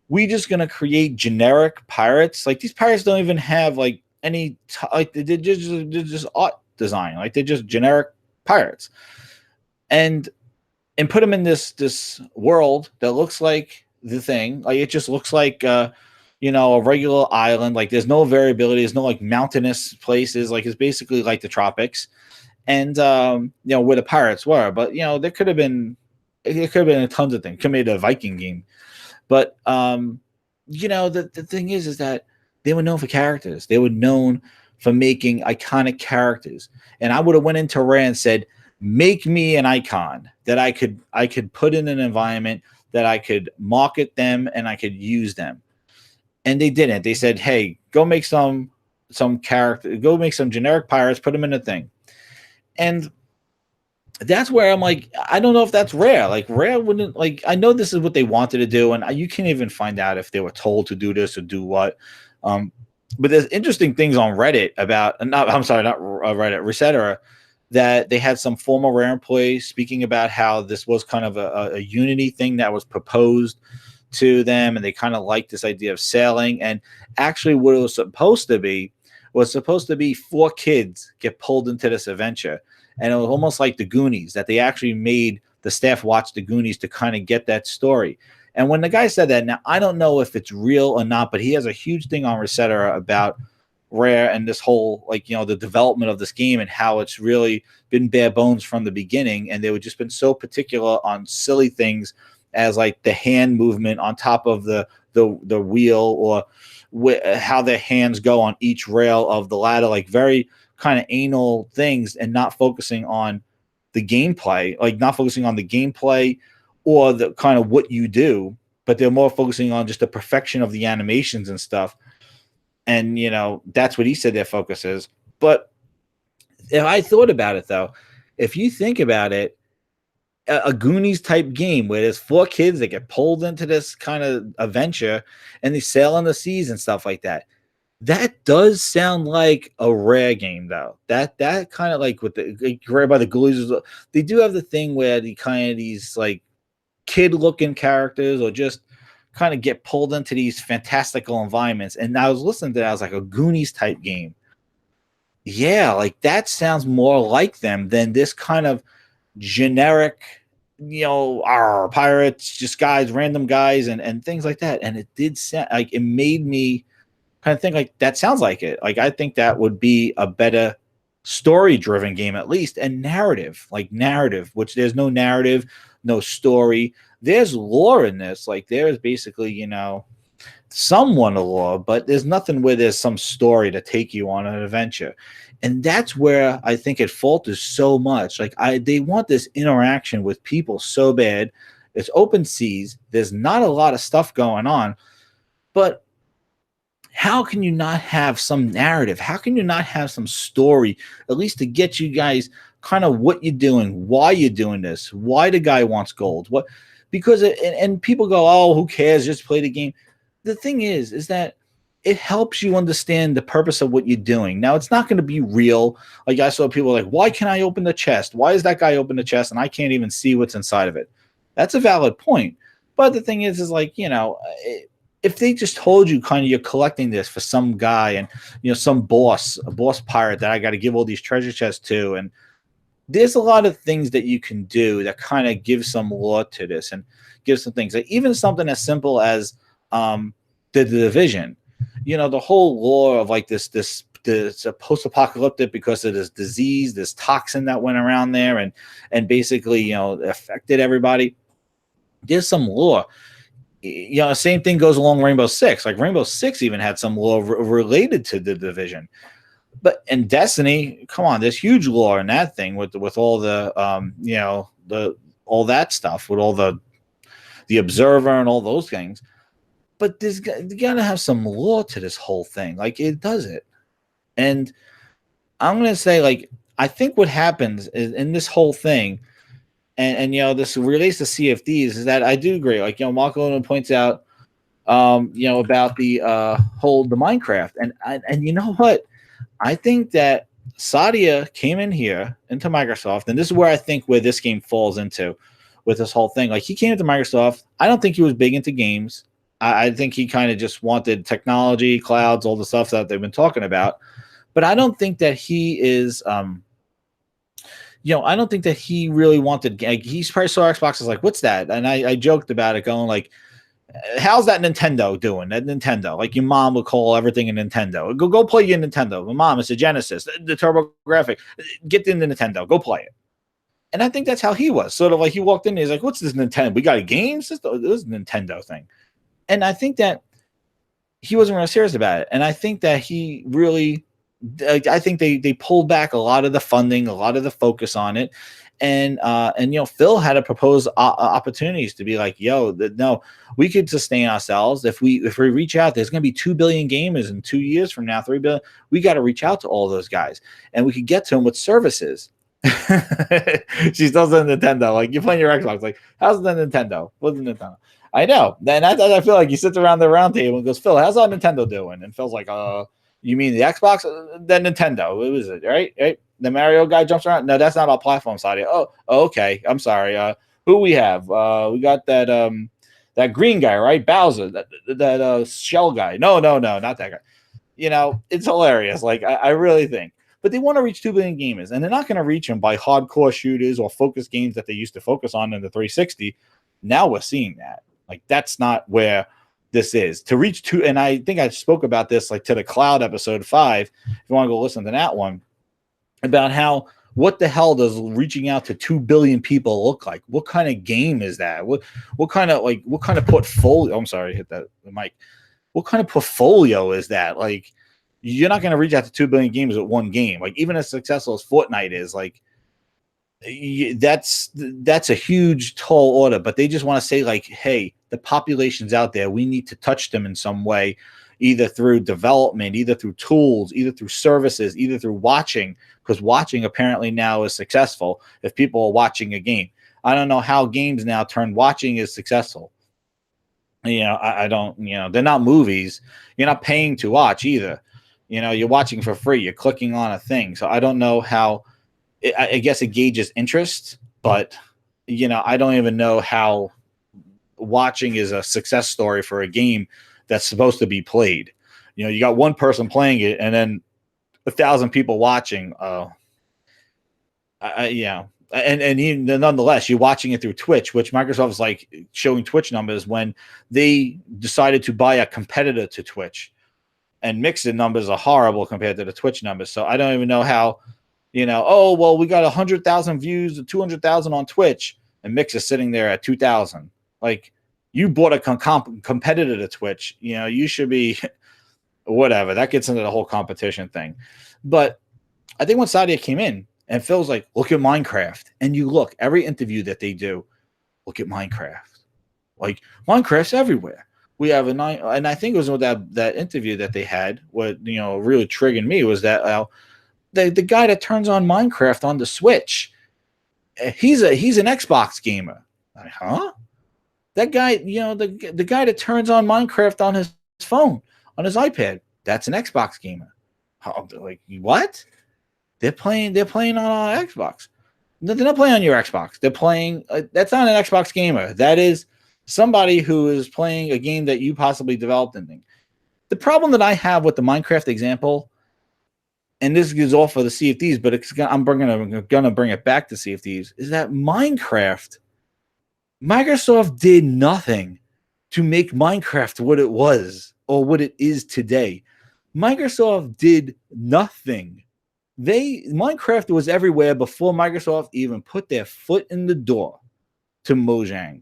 we just gonna create generic pirates, like these pirates don't even have like any like they're just art design, like they're just generic pirates. And put them in this world that looks like the thing. Like it just looks like a regular island. Like there's no variability. There's no like mountainous places. Like it's basically like the tropics, and where the pirates were. But there could have been tons of things. Could have made a Viking game, but the thing is that they were known for characters. They were known for making iconic characters. And I would have went into Rare and said, make me an icon that I could put in an environment that I could market them and I could use them. And they didn't. They said, hey, go make some character, go make some generic pirates, put them in a thing. And that's where I'm like, I don't know if that's Rare. Like Rare wouldn't like. I know this is what they wanted to do, and you can't even find out if they were told to do this or do what. But there's interesting things on Reddit about. Not Reddit, Resetera, that they had some former Rare employees speaking about how this was kind of a Unity thing that was proposed to them, and they kind of liked this idea of sailing. And actually, what it was supposed to be four kids get pulled into this adventure. And it was almost like the Goonies, that they actually made the staff watch the Goonies to kind of get that story. And when the guy said that, now I don't know if it's real or not, but he has a huge thing on Resetera about Rare and this whole, the development of this game and how it's really been bare bones from the beginning. And they would just been so particular on silly things as like the hand movement on top of the wheel, or how their hands go on each rail of the ladder, like very kind of anal things, and not focusing on the gameplay, or the kind of what you do, but they're more focusing on just the perfection of the animations and stuff. And, that's what he said their focus is. But if I thought about it, though, if you think about it, a Goonies type game where there's four kids that get pulled into this kind of adventure and they sail on the seas and stuff like that. That does sound like a Rare game, though. That kind of like with the Rare by the Ghoulies, they do have the thing where the kind of these like kid-looking characters, or just kind of get pulled into these fantastical environments. And I was listening to that, I was like, a Goonies type game. Yeah, like that sounds more like them than this kind of generic, pirates, just guys, random guys, and things like that. And it did sound like, it made me kind of thing. Like that sounds like it. Like I think that would be a better story driven game at least, and narrative, like narrative, which there's no narrative, no story. There's lore in this. Like there's basically, somewhat a lore, but there's nothing where there's some story to take you on an adventure. And that's where I think it falters so much. Like they want this interaction with people so bad. It's open seas. There's not a lot of stuff going on, but how can you not have some narrative? How can you not have some story, at least to get you guys kind of what you're doing, why you're doing this, why the guy wants gold? What? Because and people go, oh, who cares? Just play the game. The thing is that it helps you understand the purpose of what you're doing. Now, it's not going to be real. Like I saw people like, why can I open the chest? Why is that guy open the chest and I can't even see what's inside of it? That's a valid point. But the thing is like, if they just told you kind of you're collecting this for some guy and, some a boss pirate that I got to give all these treasure chests to. And there's a lot of things that you can do that kind of give some lore to this and give some things. Like even something as simple as the division, the whole lore of like this post-apocalyptic because of this disease, this toxin that went around there and basically, affected everybody. There's some lore. Same thing goes along Rainbow Six. Like Rainbow Six even had some lore related to the division. But in Destiny, come on, there's huge lore in that thing with all the all that stuff with all the Observer and all those things. But you gotta have some lore to this whole thing. Like it does it. And I'm gonna say, like, I think what happens is in this whole thing, and this relates to Sea of Thieves, is that I do agree. Like, Marco points out about the the Minecraft. And you know what? I think that Sadia came in here into Microsoft, and this is where I think where this game falls into with this whole thing. Like he came into Microsoft. I don't think he was big into games. I think he kind of just wanted technology, clouds, all the stuff that they've been talking about. But I don't think that he is, I don't think that he really wanted. Like, he's probably saw Xbox is like, what's that? And I joked about it, going like, how's that Nintendo doing? That Nintendo, like your mom would call everything a Nintendo. Go play your Nintendo. My mom, it's a Genesis, the TurboGrafx. Get in the Nintendo. Go play it. And I think that's how he was. Sort of like he walked in, he's like, what's this Nintendo? We got a game system? This is a Nintendo thing. And I think that he wasn't really serious about it. And I think that he really, I think they pulled back a lot of the funding, a lot of the focus on it. And Phil had to propose opportunities to be like, no, we could sustain ourselves. If we reach out, there's going to be 2 billion gamers in 2 years from now, 3 billion. We got to reach out to all those guys and we could get to them with services. She still says Nintendo. Like you're playing your Xbox. Like, how's the Nintendo? What's the Nintendo? I know. Then I feel like he sits around the round table and goes, Phil, how's our Nintendo doing? And Phil's like, you mean the Xbox? The Nintendo. What was it? Right? The Mario guy jumps around. No, that's not our platform, Sadia. Oh, okay. I'm sorry. Who we have? We got that green guy, right? Bowser. That shell guy. No, not that guy. It's hilarious. Like I really think. But they want to reach 2 billion gamers, and they're not going to reach them by hardcore shooters or focus games that they used to focus on in the 360. Now we're seeing that. Like that's not where this is to reach two. And I think I spoke about this like to the Cloud episode 5. If you want to go listen to that one, about how what the hell does reaching out to 2 billion people look like? What kind of game is that? What kind of portfolio? I'm sorry, hit the mic. What kind of portfolio is that? Like, you're not going to reach out to 2 billion gamers with one game. Like, even as successful as Fortnite is, like, that's a huge tall order. But they just want to say, like, hey, the population's out there. We need to touch them in some way, either through development, either through tools, either through services, either through watching, because watching apparently now is successful if people are watching a game. I don't know how games now turn watching is successful. I don't, they're not movies. You're not paying to watch either. You're watching for free. You're clicking on a thing. So I don't know how, I guess it gauges interest, but, I don't even know how watching is a success story for a game that's supposed to be played. You got one person playing it and then 1,000 people watching. And even nonetheless, you're watching it through Twitch, which Microsoft is like showing Twitch numbers when they decided to buy a competitor to Twitch. and Mixed numbers are horrible compared to the Twitch numbers. So I don't even know how, oh, well, we got 100,000 views, 200,000 on Twitch, and Mix is sitting there at 2,000. Like, you bought a competitor to Twitch, you should be whatever. That gets into the whole competition thing. But I think when Sadia came in and Phil's like, look at Minecraft, and you look, every interview that they do, look at Minecraft. Like, Minecraft's everywhere. We have and I think it was with that interview that they had. What really triggered me was that the guy that turns on Minecraft on the Switch, he's an Xbox gamer. Like, huh? That guy, the guy that turns on Minecraft on his phone, on his iPad, that's an Xbox gamer. Like, what? They're playing on our Xbox. They're not playing on your Xbox. They're playing. That's not an Xbox gamer. That is somebody who is playing a game that you possibly developed in. The problem that I have with the Minecraft example, and this goes off of the Sea of Thieves, but I'm gonna bring it back to Sea of Thieves, is that Microsoft did nothing to make Minecraft what it was or what it is today. Microsoft did nothing. Minecraft was everywhere before Microsoft even put their foot in the door to Mojang.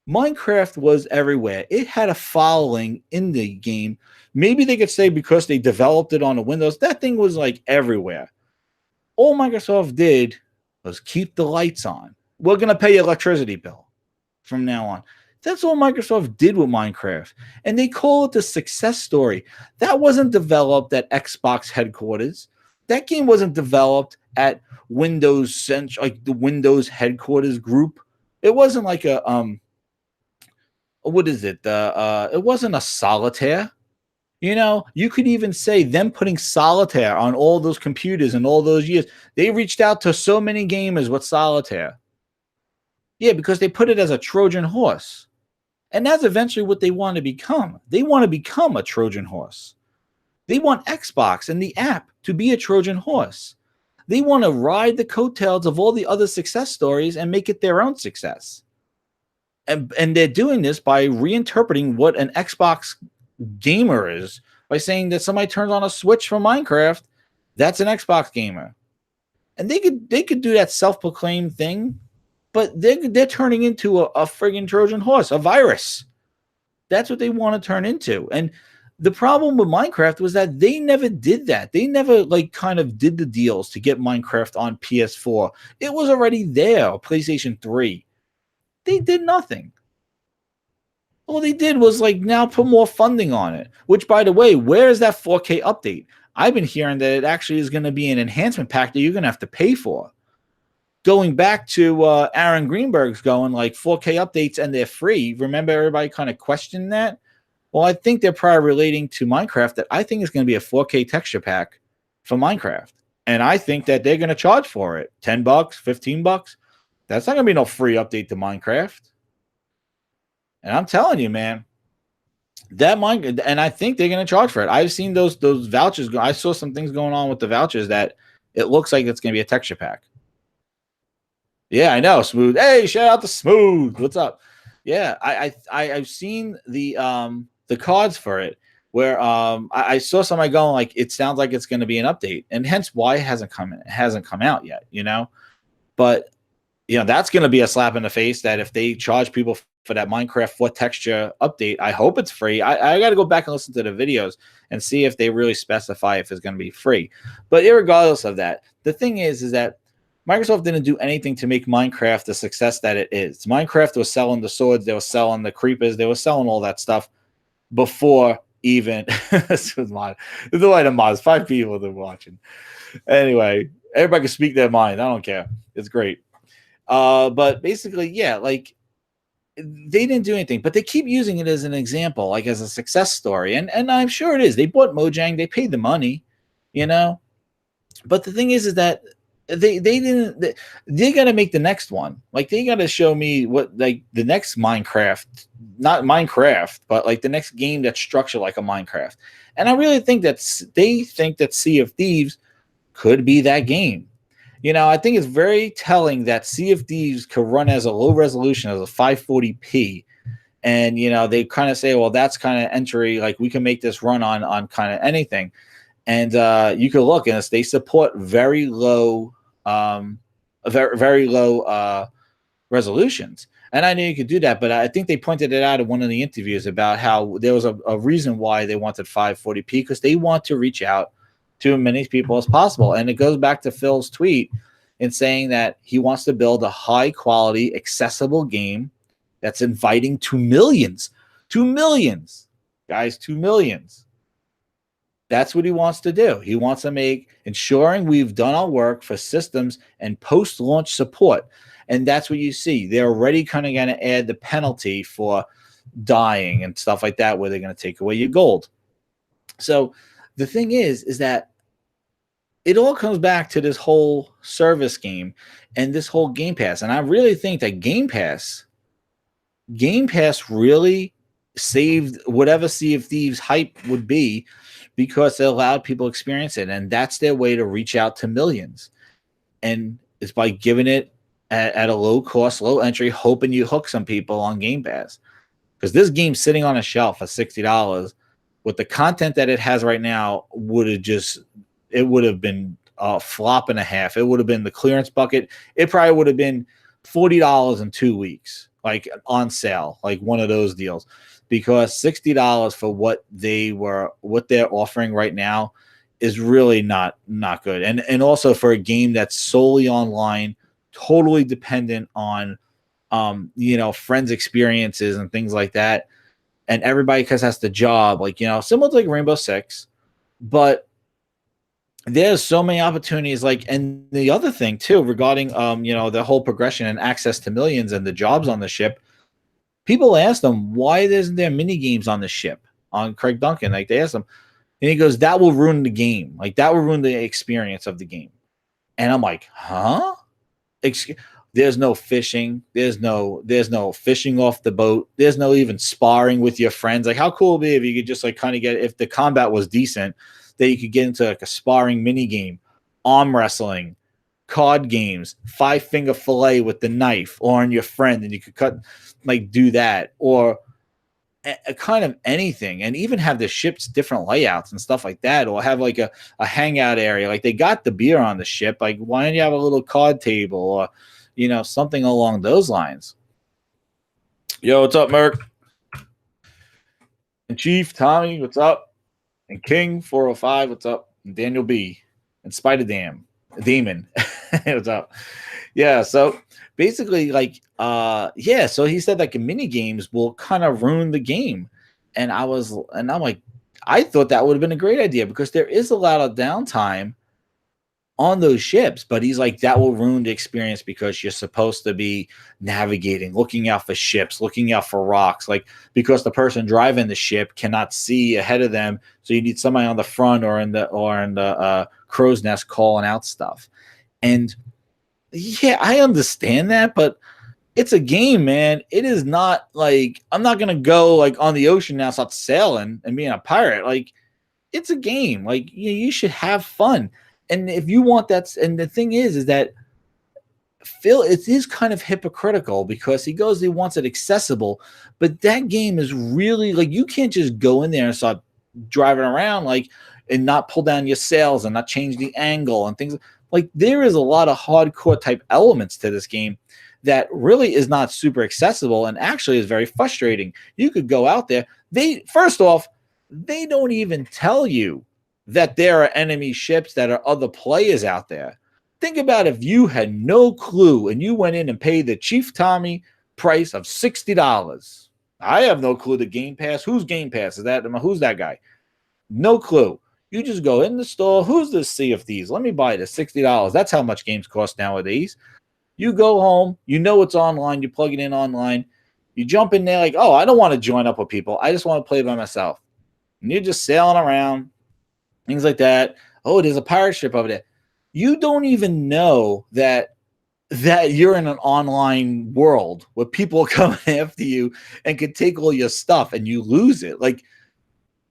Minecraft was everywhere. It had a following in the game. Maybe they could say because they developed it on the Windows, that thing was like everywhere. All Microsoft did was keep the lights on. We're going to pay your electricity bill from now on. That's all Microsoft did with Minecraft. And they call it the success story. That wasn't developed at Xbox headquarters. That game wasn't developed at Windows, like the Windows headquarters group. It wasn't like a what is it? It wasn't a Solitaire. You could even say them putting Solitaire on all those computers in all those years. They reached out to so many gamers with Solitaire. Yeah, because they put it as a Trojan horse. And that's eventually what they want to become. They want to become a Trojan horse. They want Xbox and the app to be a Trojan horse. They want to ride the coattails of all the other success stories and make it their own success. And they're doing this by reinterpreting what an Xbox gamer is by saying that somebody turns on a Switch for Minecraft, that's an Xbox gamer. And they could do that self-proclaimed thing, but they're turning into a friggin' Trojan horse, a virus. That's what they want to turn into. And the problem with Minecraft was that they never did that. They never kind of did the deals to get Minecraft on PS4. It was already there, PlayStation 3. They did nothing. All they did was now put more funding on it, which, by the way, where is that 4K update? I've been hearing that it actually is going to be an enhancement pack that you're going to have to pay for. Going back to Aaron Greenberg's going 4K updates and they're free. Remember everybody kind of questioned that? Well, I think they're probably relating to Minecraft that I think is going to be a 4K texture pack for Minecraft. And I think that they're going to charge for it. $10, $15. That's not going to be no free update to Minecraft. And I'm telling you, man, and I think they're going to charge for it. I've seen those vouchers. I saw some things going on with the vouchers that it looks like it's going to be a texture pack. Yeah, I know. Smooth. Hey, shout out to Smooth. What's up? Yeah, I've seen the cards for it where I saw somebody going it sounds like it's going to be an update, and hence why it hasn't come out yet. But that's going to be a slap in the face that if they charge people for that Minecraft 4 texture update, I hope it's free. I got to go back and listen to the videos and see if they really specify if it's going to be free. But irregardless of that, the thing is that Microsoft didn't do anything to make Minecraft the success that it is. Minecraft was selling the swords, they were selling the creepers, they were selling all that stuff before even this was mine. There's a lot of mods, 5 people that are watching. Anyway, everybody can speak their mind. I don't care. It's great. But basically, yeah, they didn't do anything, but they keep using it as an example, as a success story. And I'm sure it is. They bought Mojang, they paid the money, But the thing is that they didn't. They got to make the next one. They got to show me what the next Minecraft, not Minecraft, but the next game that's structured like a Minecraft. And I really think they think that Sea of Thieves could be that game. I think it's very telling that Sea of Thieves could run as a low resolution as a 540p, And they kind of say, well, that's kind of entry, like we can make this run on kind of anything. And you can look, and they support very low, very low resolutions. And I knew you could do that, but I think they pointed it out in one of the interviews about how there was a reason why they wanted 540p, because they want to reach out to as many people as possible. And it goes back to Phil's tweet in saying that he wants to build a high quality, accessible game that's inviting to millions, guys, to millions. That's what he wants to do. He wants to make ensuring we've done our work for systems and post-launch support. And that's what you see. They're already kind of going to add the penalty for dying and stuff like that, where they're going to take away your gold. So the thing is that it all comes back to this whole service game and this whole Game Pass. And I really think that Game Pass really saved whatever Sea of Thieves hype would be, because it allowed people to experience it. And that's their way to reach out to millions. And it's by giving it at a low cost, low entry, hoping you hook some people on Game Pass. Because this game's sitting on a shelf for $60 with the content that it has right now, would have been a flop and a half. It would have been the clearance bucket. It probably would have been $40 in 2 weeks, like on sale, like one of those deals. Because $60 for what they're offering right now is really not good. And also for a game that's solely online, totally dependent on friends' experiences and things like that. And everybody because has the job, similar to like Rainbow Six, but there's so many opportunities. And the other thing too, regarding the whole progression and access to millions and the jobs on the ship, people ask them, why isn't there mini games on the ship on Craig Duncan? Like they asked him, and he goes, that will ruin the game. Like that will ruin the experience of the game. And I'm like, huh? There's no fishing. There's no fishing off the boat. There's no even sparring with your friends. Like how cool would it be if you could just like kind of get, if the combat was decent, that you could get into like a sparring mini game, arm wrestling, card games, 5-finger fillet with the knife, or on your friend, and you could do that, or a kind of anything, and even have the ship's different layouts and stuff like that, or have like a hangout area. Like they got the beer on the ship. Like why don't you have a little card table, or something along those lines? Yo, what's up, Merc? And Chief Tommy, what's up? And King 405, what's up? And Daniel B. And Spider Damon, what's up? Yeah, so basically, so he said like mini games will kind of ruin the game. And I'm like, I thought that would have been a great idea, because there is a lot of downtime on those ships, but he's like, that will ruin the experience, because you're supposed to be navigating, looking out for ships, looking out for rocks, because the person driving the ship cannot see ahead of them, so you need somebody on the front or in the crow's nest calling out stuff. And yeah, I understand that, but it's a game, man. It is not like I'm not gonna go like on the ocean now, start sailing and being a pirate. Like it's a game. Like you should have fun. And if you want that, and the thing is that Phil, it is kind of hypocritical, because he wants it accessible, but that game is really like, you can't just go in there and start driving around and not pull down your sails and not change the angle and things. Like there is a lot of hardcore type elements to this game that really is not super accessible, and actually is very frustrating. You could go out there. First off, they don't even tell you that there are enemy ships, that are other players out there. Think about if you had no clue and you went in and paid the Chief Tommy price of $60. I have no clue the Game Pass. Whose Game Pass is that? Who's that guy? No clue. You just go in the store. Who's this Sea of Thieves? Let me buy it at $60. That's how much games cost nowadays. You go home. You know it's online. You plug it in online. You jump in there like, oh, I don't want to join up with people. I just want to play by myself. And you're just sailing around, things like that. Oh, there's a pirate ship over there. You don't even know that you're in an online world where people are coming after you and can take all your stuff, and you lose it.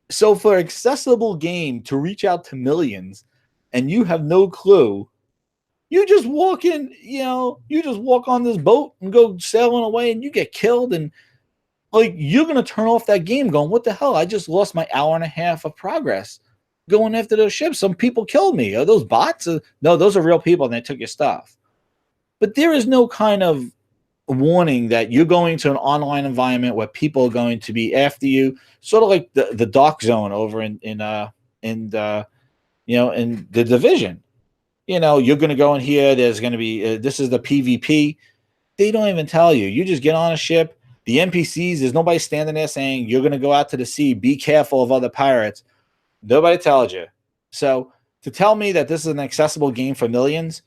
So for accessible game to reach out to millions, and you have no clue, you just walk in, you just walk on this boat and go sailing away, and you get killed. And Like, you're gonna turn off that game going, what the hell? I just lost my hour and a half of progress going after those ships. Some people killed me. Are those bots? No, those are real people and they took your stuff. But there is no kind of warning that you're going to an online environment where people are going to be after you, sort of like the dark zone over in the division. You're going to go in here. There's going to be this is the PvP. They don't even tell you. You just get on a ship. The NPCs, there's nobody standing there saying you're going to go out to the sea. Be careful of other pirates. Nobody tells you. So to tell me that this is an accessible game for millions,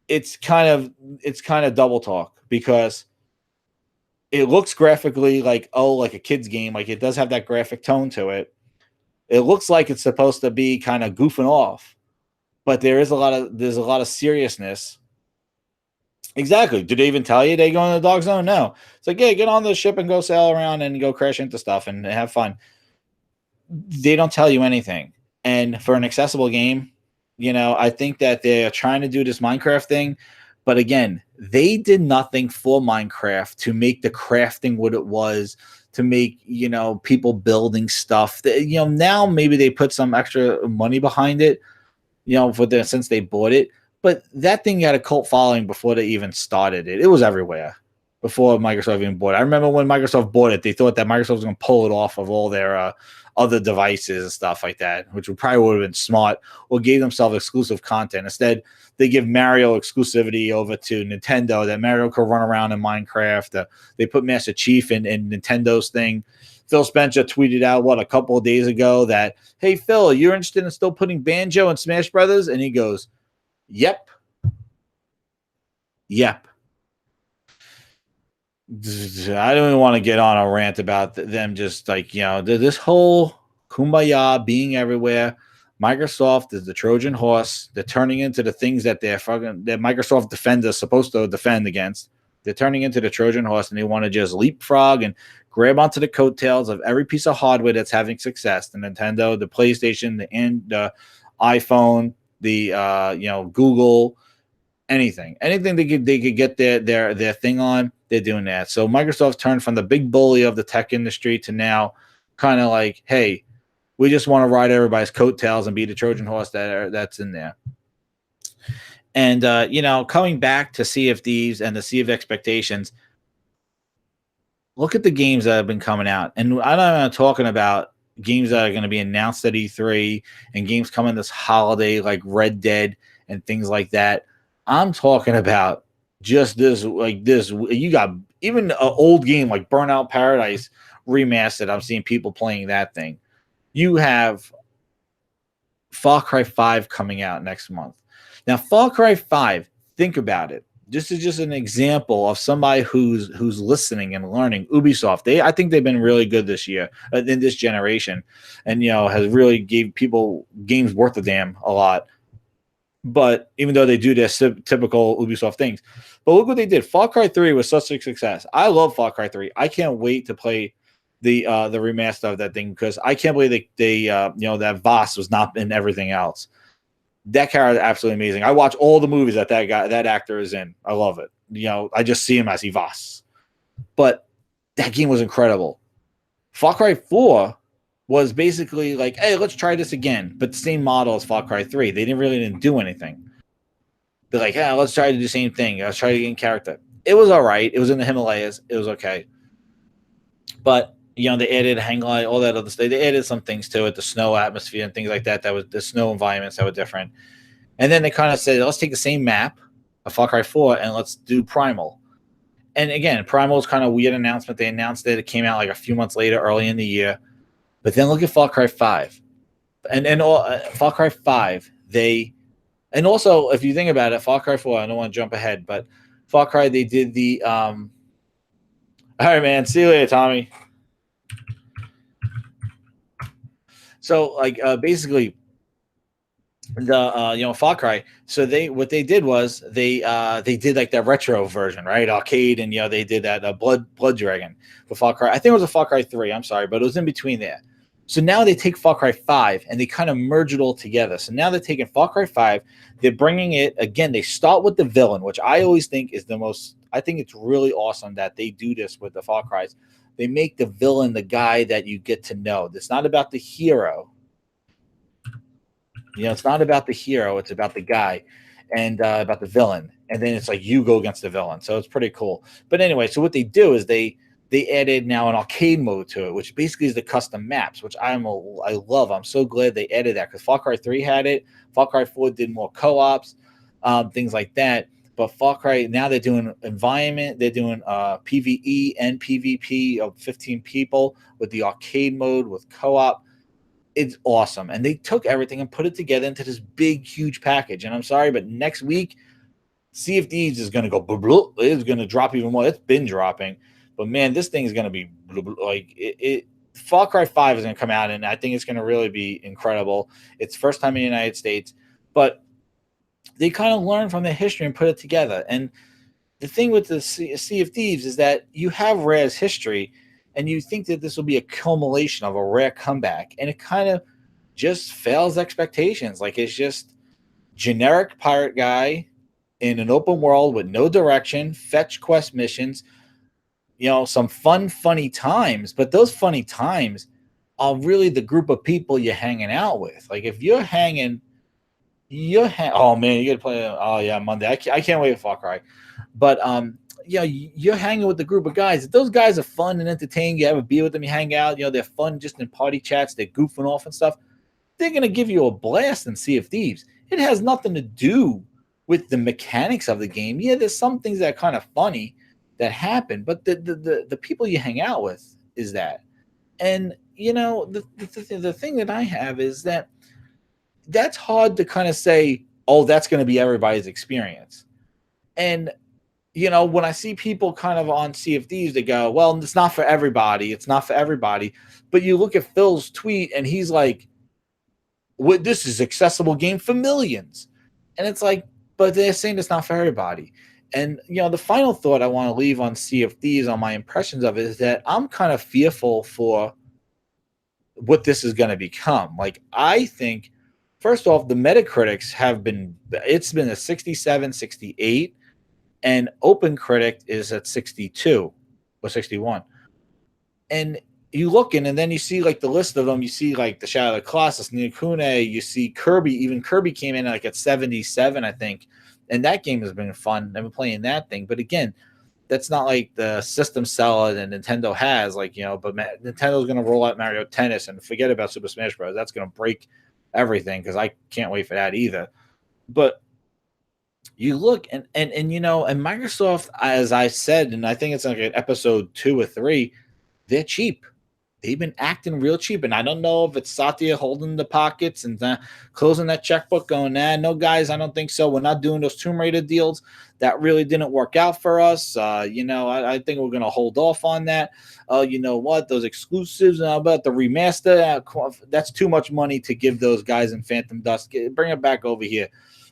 it's kind of double talk, because it looks graphically like a kid's game. Like, it does have that graphic tone to it. It looks like it's supposed to be kind of goofing off, but there's a lot of seriousness. Exactly. Did they even tell you they go in the dog zone? No. It's like, yeah, get on the ship and go sail around and go crash into stuff and have fun. They don't tell you anything. And for an accessible game, I think that they're trying to do this Minecraft thing. But again, they did nothing for Minecraft to make the crafting what it was, to make, people building stuff. Now maybe they put some extra money behind it, since they bought it. But that thing had a cult following before they even started it. It was everywhere before Microsoft even bought it. I remember when Microsoft bought it, they thought that Microsoft was going to pull it off of all their other devices and stuff like that, which would have been smart, or gave themselves exclusive content. Instead, they give Mario exclusivity over to Nintendo, that Mario could run around in Minecraft. They put Master Chief in Nintendo's thing. Phil Spencer tweeted out, a couple of days ago that, hey, Phil, you're interested in still putting Banjo in Smash Brothers? And he goes, Yep. I don't even want to get on a rant about them just like, this whole kumbaya being everywhere. Microsoft is the Trojan horse. They're turning into the things that that Microsoft defenders supposed to defend against. They're turning into the Trojan horse, and they want to just leapfrog and grab onto the coattails of every piece of hardware that's having success. The Nintendo, the PlayStation, the iPhone, the Google, anything they could get their thing on. They're doing that. So Microsoft turned from the big bully of the tech industry to now kind of like, hey, we just want to ride everybody's coattails and be the Trojan horse that's in there. And coming back to Sea of Thieves and the Sea of Expectations, look at the games that have been coming out. And I'm not talking about games that are going to be announced at E3 and games coming this holiday like Red Dead and things like that. I'm talking about just this. You got even an old game like Burnout Paradise remastered. I'm seeing people playing that thing. You have Far Cry 5 coming out next month. Now, Far Cry 5, think about it. This is just an example of somebody who's listening and learning. Ubisoft, I think they've been really good this year in this generation, and has really gave people games worth a damn a lot. But even though they do their typical Ubisoft things, but look what they did. Far Cry 3 was such a success. I love Far Cry 3. I can't wait to play the remaster of that thing, because I can't believe they that Voss was not in everything else. That character is absolutely amazing. I watch all the movies that actor is in. I love it. I just see him as Voss. But that game was incredible. Far Cry 4 was basically like, hey, let's try this again, but the same model as Far Cry 3. They didn't do anything. They're like, yeah, let's try to do the same thing. Let's try to get in character. It was all right. It was in the Himalayas. It was okay. But, they added hang glide, all that other stuff. They added some things to it, the snow atmosphere and things like that. That was the snow environments that were different. And then they kind of said, let's take the same map of Far Cry 4 and let's do Primal. And again, Primal was kind of a weird announcement. They announced it. It came out like a few months later, early in the year. But then look at Far Cry 5. And Far Cry 5, and also, if you think about it, Far Cry 4, I don't want to jump ahead, but Far Cry, they did the, all right, man, see you later, Tommy. So, basically, the Far Cry. So what they did was they did like that retro version, right? Arcade, and they did that Blood Dragon for Far Cry. I think it was a Far Cry 3. I'm sorry, but it was in between there. So now they take Far Cry 5 and they kind of merge it all together. So now they're taking Far Cry 5, they're bringing it again. They start with the villain, which I always think is I think it's really awesome that they do this with the Far Cries. they make the villain the guy that you get to know. It's not about the hero. It's not about the hero. It's about the guy and about the villain. And then it's like you go against the villain. So it's pretty cool. But anyway, so what they do is they added now an arcade mode to it, which basically is the custom maps, which I love. I'm so glad they added that because Far Cry 3 had it. Far Cry 4 did more co-ops, things like that. But Far Cry, now they're doing environment, they're doing PvE and PvP of 15 people with the arcade mode with co-op. It's awesome. And they took everything and put it together into this big, huge package. And I'm sorry, but next week, Sea of Thieves is going to go, blah, blah, it's going to drop even more. It's been dropping. But man, this thing is going to be blah, blah, like it. Far Cry 5 is going to come out, and I think it's going to really be incredible. It's first time in the United States, but they kind of learned from the history and put it together. And the thing with the Sea of Thieves is that you have Rare's history, and you think that this will be a culmination of a Rare comeback, and it kind of just fails expectations. Like it's just generic pirate guy in an open world with no direction, fetch quest missions, some fun, funny times, but those funny times are really the group of people you're hanging out with. Like if you're hanging, oh man, you got to play. Oh yeah, Monday. I can't wait for Far Cry, but you're hanging with the group of guys. If those guys are fun and entertaining, you have a beer with them, you hang out. They're fun just in party chats. They're goofing off and stuff. They're gonna give you a blast in Sea of Thieves. It has nothing to do with the mechanics of the game. Yeah, there's some things that are kind of funny that happen, but the people you hang out with is that. And the thing that I have is that that's hard to kind of say, oh, that's going to be everybody's experience. And when I see people kind of on Sea of Thieves, they go, well, it's not for everybody. It's not for everybody. But you look at Phil's tweet and he's like, this is accessible game for millions. And it's like, but they're saying it's not for everybody. And, the final thought I want to leave on Sea of Thieves, on my impressions of it, is that I'm kind of fearful for what this is going to become. Like, I think, first off, the Metacritics it's been a 67, 68, and OpenCritic is at 62 or 61. And you look in, and then you see like the list of them. You see like the Shadow of the Colossus, Ni no Kuni. You see Kirby. Even Kirby came in like at 77, I think. And that game has been fun. I've been playing that thing. But again, that's not like the system seller that Nintendo has. Like, but Nintendo's going to roll out Mario Tennis and forget about Super Smash Bros. That's going to break everything because I can't wait for that either. But you look and Microsoft, as I said, and I think it's like episode 2 or 3, they're cheap. They've been acting real cheap, and I don't know if it's Satya holding the pockets and closing that checkbook going, no, guys, I don't think so. We're not doing those Tomb Raider deals. That really didn't work out for us. I think we're going to hold off on that. You know what? Those exclusives about the remaster, that's too much money to give those guys in Phantom Dust. Bring it back over here.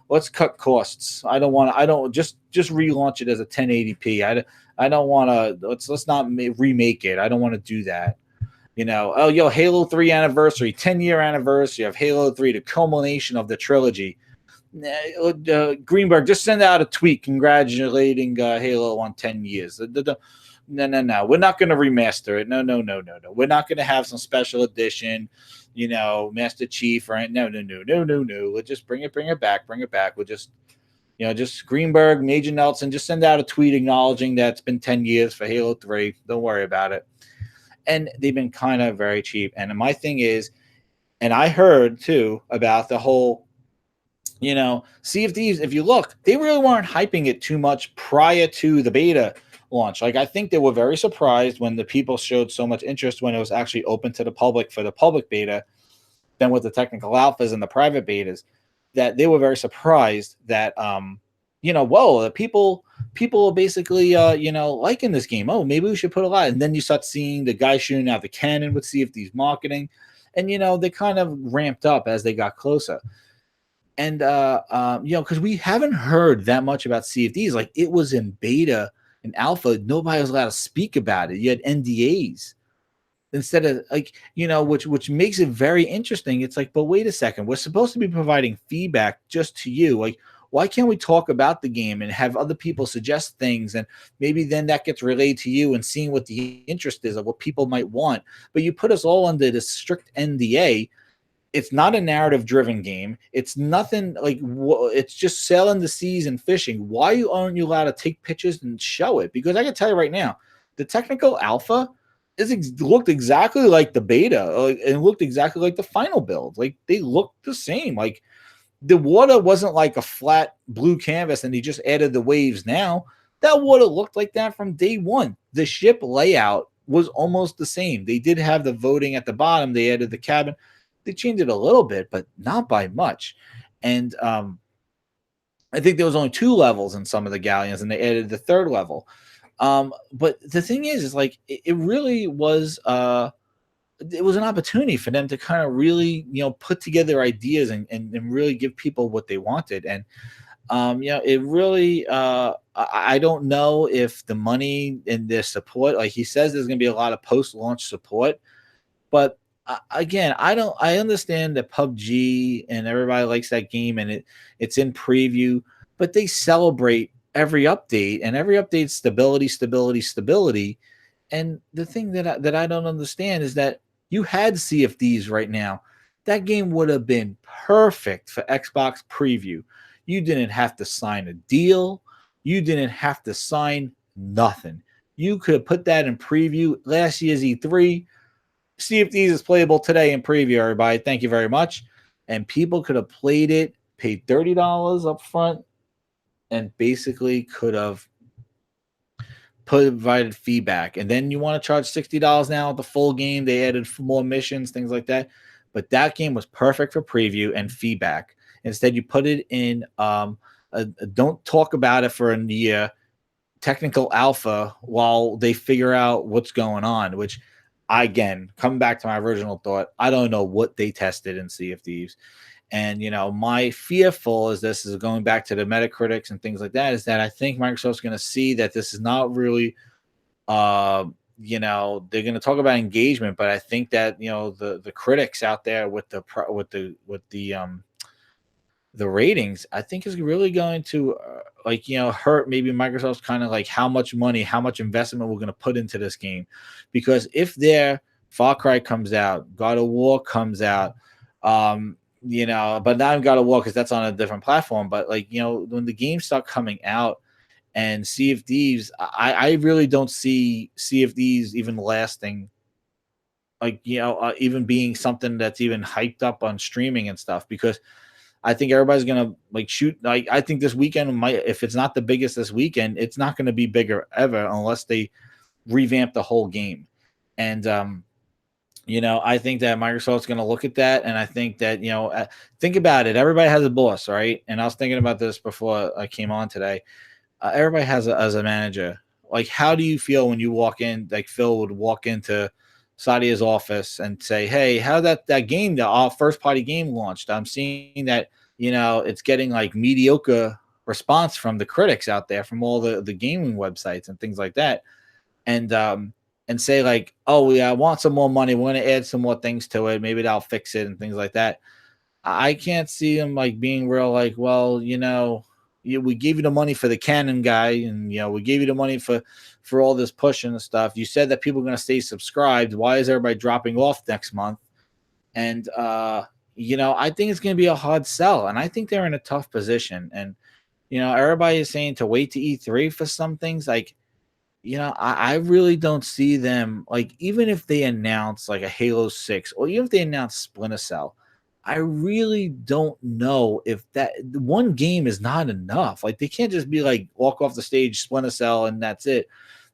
Let's cut costs. Just relaunch it as a 1080p. I don't want to, let's not remake it. I don't want to do that. Halo 3 anniversary, 10-year anniversary of Halo 3, the culmination of the trilogy. Greenberg, just send out a tweet congratulating Halo on 10 years. No. We're not going to remaster it. No. We're not going to have some special edition, Master Chief, right? No. We'll just bring it back. We'll just, just Greenberg, Major Nelson, just send out a tweet acknowledging that it's been 10 years for Halo 3. Don't worry about it. And they've been kind of very cheap. And my thing is, and I heard too about the whole, Sea of Thieves. If you look, they really weren't hyping it too much prior to the beta launch. Like, I think they were very surprised when the people showed so much interest when it was actually open to the public for the public beta than with the technical alphas and the private betas, that they were very surprised that, whoa, the people are basically, liking this game. Oh, maybe we should put a lot. And then you start seeing the guy shooting out the cannon with Sea of Thieves marketing. And, they kind of ramped up as they got closer. And, because we haven't heard that much about Sea of Thieves. Like, it was in beta and alpha. Nobody was allowed to speak about it. You had NDAs. Instead of which makes it very interesting. It's like, but wait a second, we're supposed to be providing feedback just to you. Like, Why can't we talk about the game and have other people suggest things, and maybe then that gets relayed to you and seeing what the interest is of what people might want? But you put us all under this strict NDA. It's not a narrative driven game. It's nothing like it's just sailing the seas and fishing. Why aren't you allowed to take pictures and show it? Because I can tell you right now, the technical alpha looked exactly like the beta, and looked exactly like the final build. Like they looked the same. Like the water wasn't like a flat blue canvas and he just added the waves now. That water looked like that from day one. The ship layout was almost the same. They did have the voting at the bottom. They added the cabin. They changed it a little bit, but not by much. And I think there was only 2 levels in some of the galleons, and they added the 3rd level. But the thing is like it really was it was an opportunity for them to kind of really, put together ideas and really give people what they wanted. And it really I don't know if the money and their support, like he says there's going to be a lot of post-launch support, but again, I understand that PUBG and everybody likes that game, and it's in preview, but they celebrate every update, and every update stability, stability, stability. And the thing that I don't understand is that you had Sea of Thieves right now. That game would have been perfect for Xbox preview. You didn't have to sign a deal. You didn't have to sign nothing. You could have put that in preview last year's E3. Sea of Thieves is playable today in preview, everybody. Thank you very much. And people could have played it, paid $30 up front, and basically could have provided feedback. And then you want to charge $60 now the full game. They added more missions, things like that. But that game was perfect for preview and feedback. Instead, you put it in don't talk about it for a year, technical alpha, while they figure out what's going on, which again, come back to my original thought, I don't know what they tested in Sea of Thieves. And my fearful is this is going back to the Metacritics and things like that, is that I think Microsoft's going to see that this is not really they're going to talk about engagement, but I think that the critics out there with the ratings, I think is really going to hurt maybe Microsoft's kind of like how much money, how much investment we're going to put into this game. Because if their Far Cry comes out, God of War comes out, but not God of War because that's on a different platform. But when the games start coming out and Sea of Thieves, I really don't see Sea of Thieves even lasting, even being something that's even hyped up on streaming and stuff, because I think everybody's gonna shoot. I think this weekend might, if it's not the biggest this weekend, it's not going to be bigger ever unless they revamp the whole game. And I think that Microsoft's going to look at that, and I think that think about it. Everybody has a boss, right? And I was thinking about this before I came on today. Everybody has as a manager. Like, how do you feel when you walk in? Like Phil would walk into Sadia's office and say, "Hey, how that game, the first party game launched? I'm seeing that it's getting like mediocre response from the critics out there, from all the gaming websites and things like that." And say like, "Oh yeah, I want some more money. We're going to add some more things to it. Maybe that'll fix it," and things like that. I can't see them like being real like, well, we gave you the money for the Canon guy, and we gave you the money for all this push and stuff. You said that people are going to stay subscribed. Why is everybody dropping off next month? And I think it's going to be a hard sell, and I think they're in a tough position. And everybody is saying to wait to E3 for some things. Like, I really don't see them, like, even if they announce like a Halo 6, or even if they announce Splinter Cell, I really don't know if that one game is not enough. Like, they can't just be like walk off the stage, Splinter Cell, and that's it.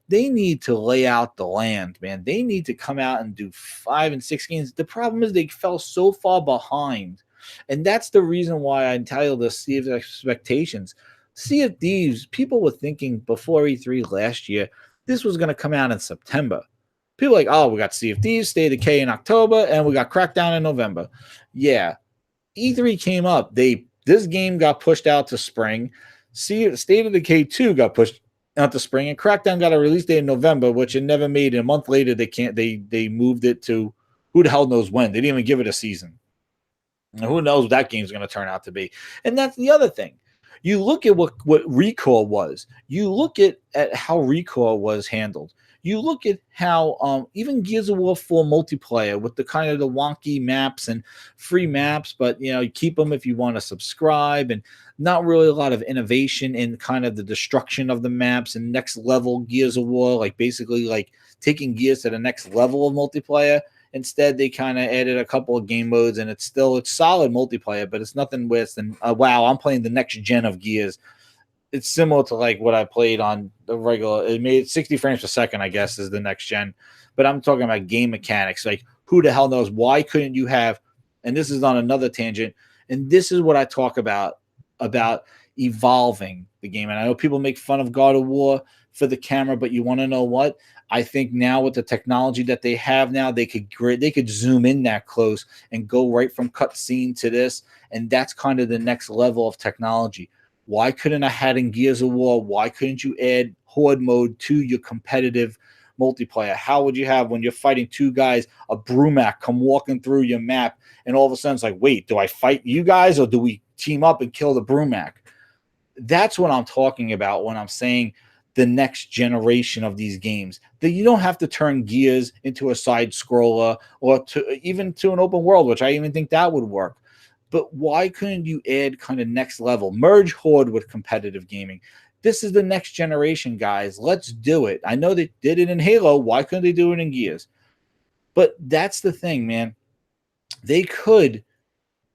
They need to lay out the land, man. They need to come out and do 5 and 6 games. The problem is they fell so far behind. And that's the reason why I entitled this Sea of Expectations. Sea of Thieves, people were thinking before E3 last year, this was going to come out in September. People were like, oh, we got Sea of Thieves, State of Decay in October, and we got Crackdown in November. Yeah. E3 came up. This game got pushed out to spring. State of Decay 2 got pushed out to spring, and Crackdown got a release date in November, which it never made. And a month later, they moved it to who the hell knows when. They didn't even give it a season. And who knows what that game's going to turn out to be. And that's the other thing. You look at what Recore was. You look at how Recore was handled. You look at how even Gears of War 4 multiplayer with the kind of the wonky maps and free maps, but you keep them if you want to subscribe, and not really a lot of innovation in kind of the destruction of the maps and next level Gears of War, like basically like taking Gears to the next level of multiplayer. Instead, they kind of added a couple of game modes, and it's solid multiplayer, but it's nothing worse than wow, I'm playing the next gen of Gears. It's similar to like what I played on the regular. It made 60 frames per second, I guess, is the next gen. But I'm talking about game mechanics. Like, who the hell knows? Why couldn't you have? And this is on another tangent. And this is what I talk about evolving the game. And I know people make fun of God of War for the camera, but you want to know what? I think now with the technology that they have now, they could zoom in that close and go right from cutscene to this, and that's kind of the next level of technology. Why couldn't I had in Gears of War? Why couldn't you add horde mode to your competitive multiplayer? How would you have when you're fighting two guys, a Brumac come walking through your map, and all of a sudden it's like, wait, do I fight you guys or do we team up and kill the Brumac? That's what I'm talking about when I'm saying the next generation of these games. That you don't have to turn Gears into a side scroller or even to an open world, which I even think that would work. But why couldn't you add kind of next level, merge horde with competitive gaming? This is the next generation, guys. Let's do it. I know they did it in Halo. Why couldn't they do it in Gears? But that's the thing, man. They could.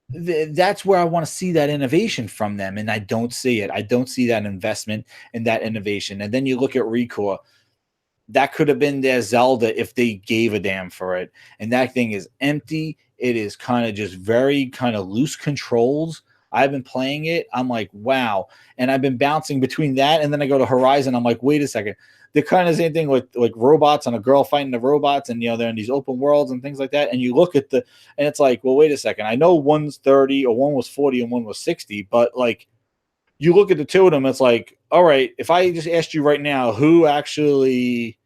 That's where I want to see that innovation from them, and I don't see it. I don't see that investment and that innovation. And then you look at Recore. That could have been their Zelda if they gave a damn for it. And that thing is empty. It is kind of just very kind of loose controls. I've been playing it. I'm like, wow. And I've been bouncing between that. And then I go to Horizon. I'm like, wait a second. The kind of same thing with like robots and a girl fighting the robots. And, they're in these open worlds and things like that. And you look at and it's like, well, wait a second. I know one's 30 or one was 40 and one was 60. But like, you look at the two of them, it's like, all right, if I just asked you right now, who actually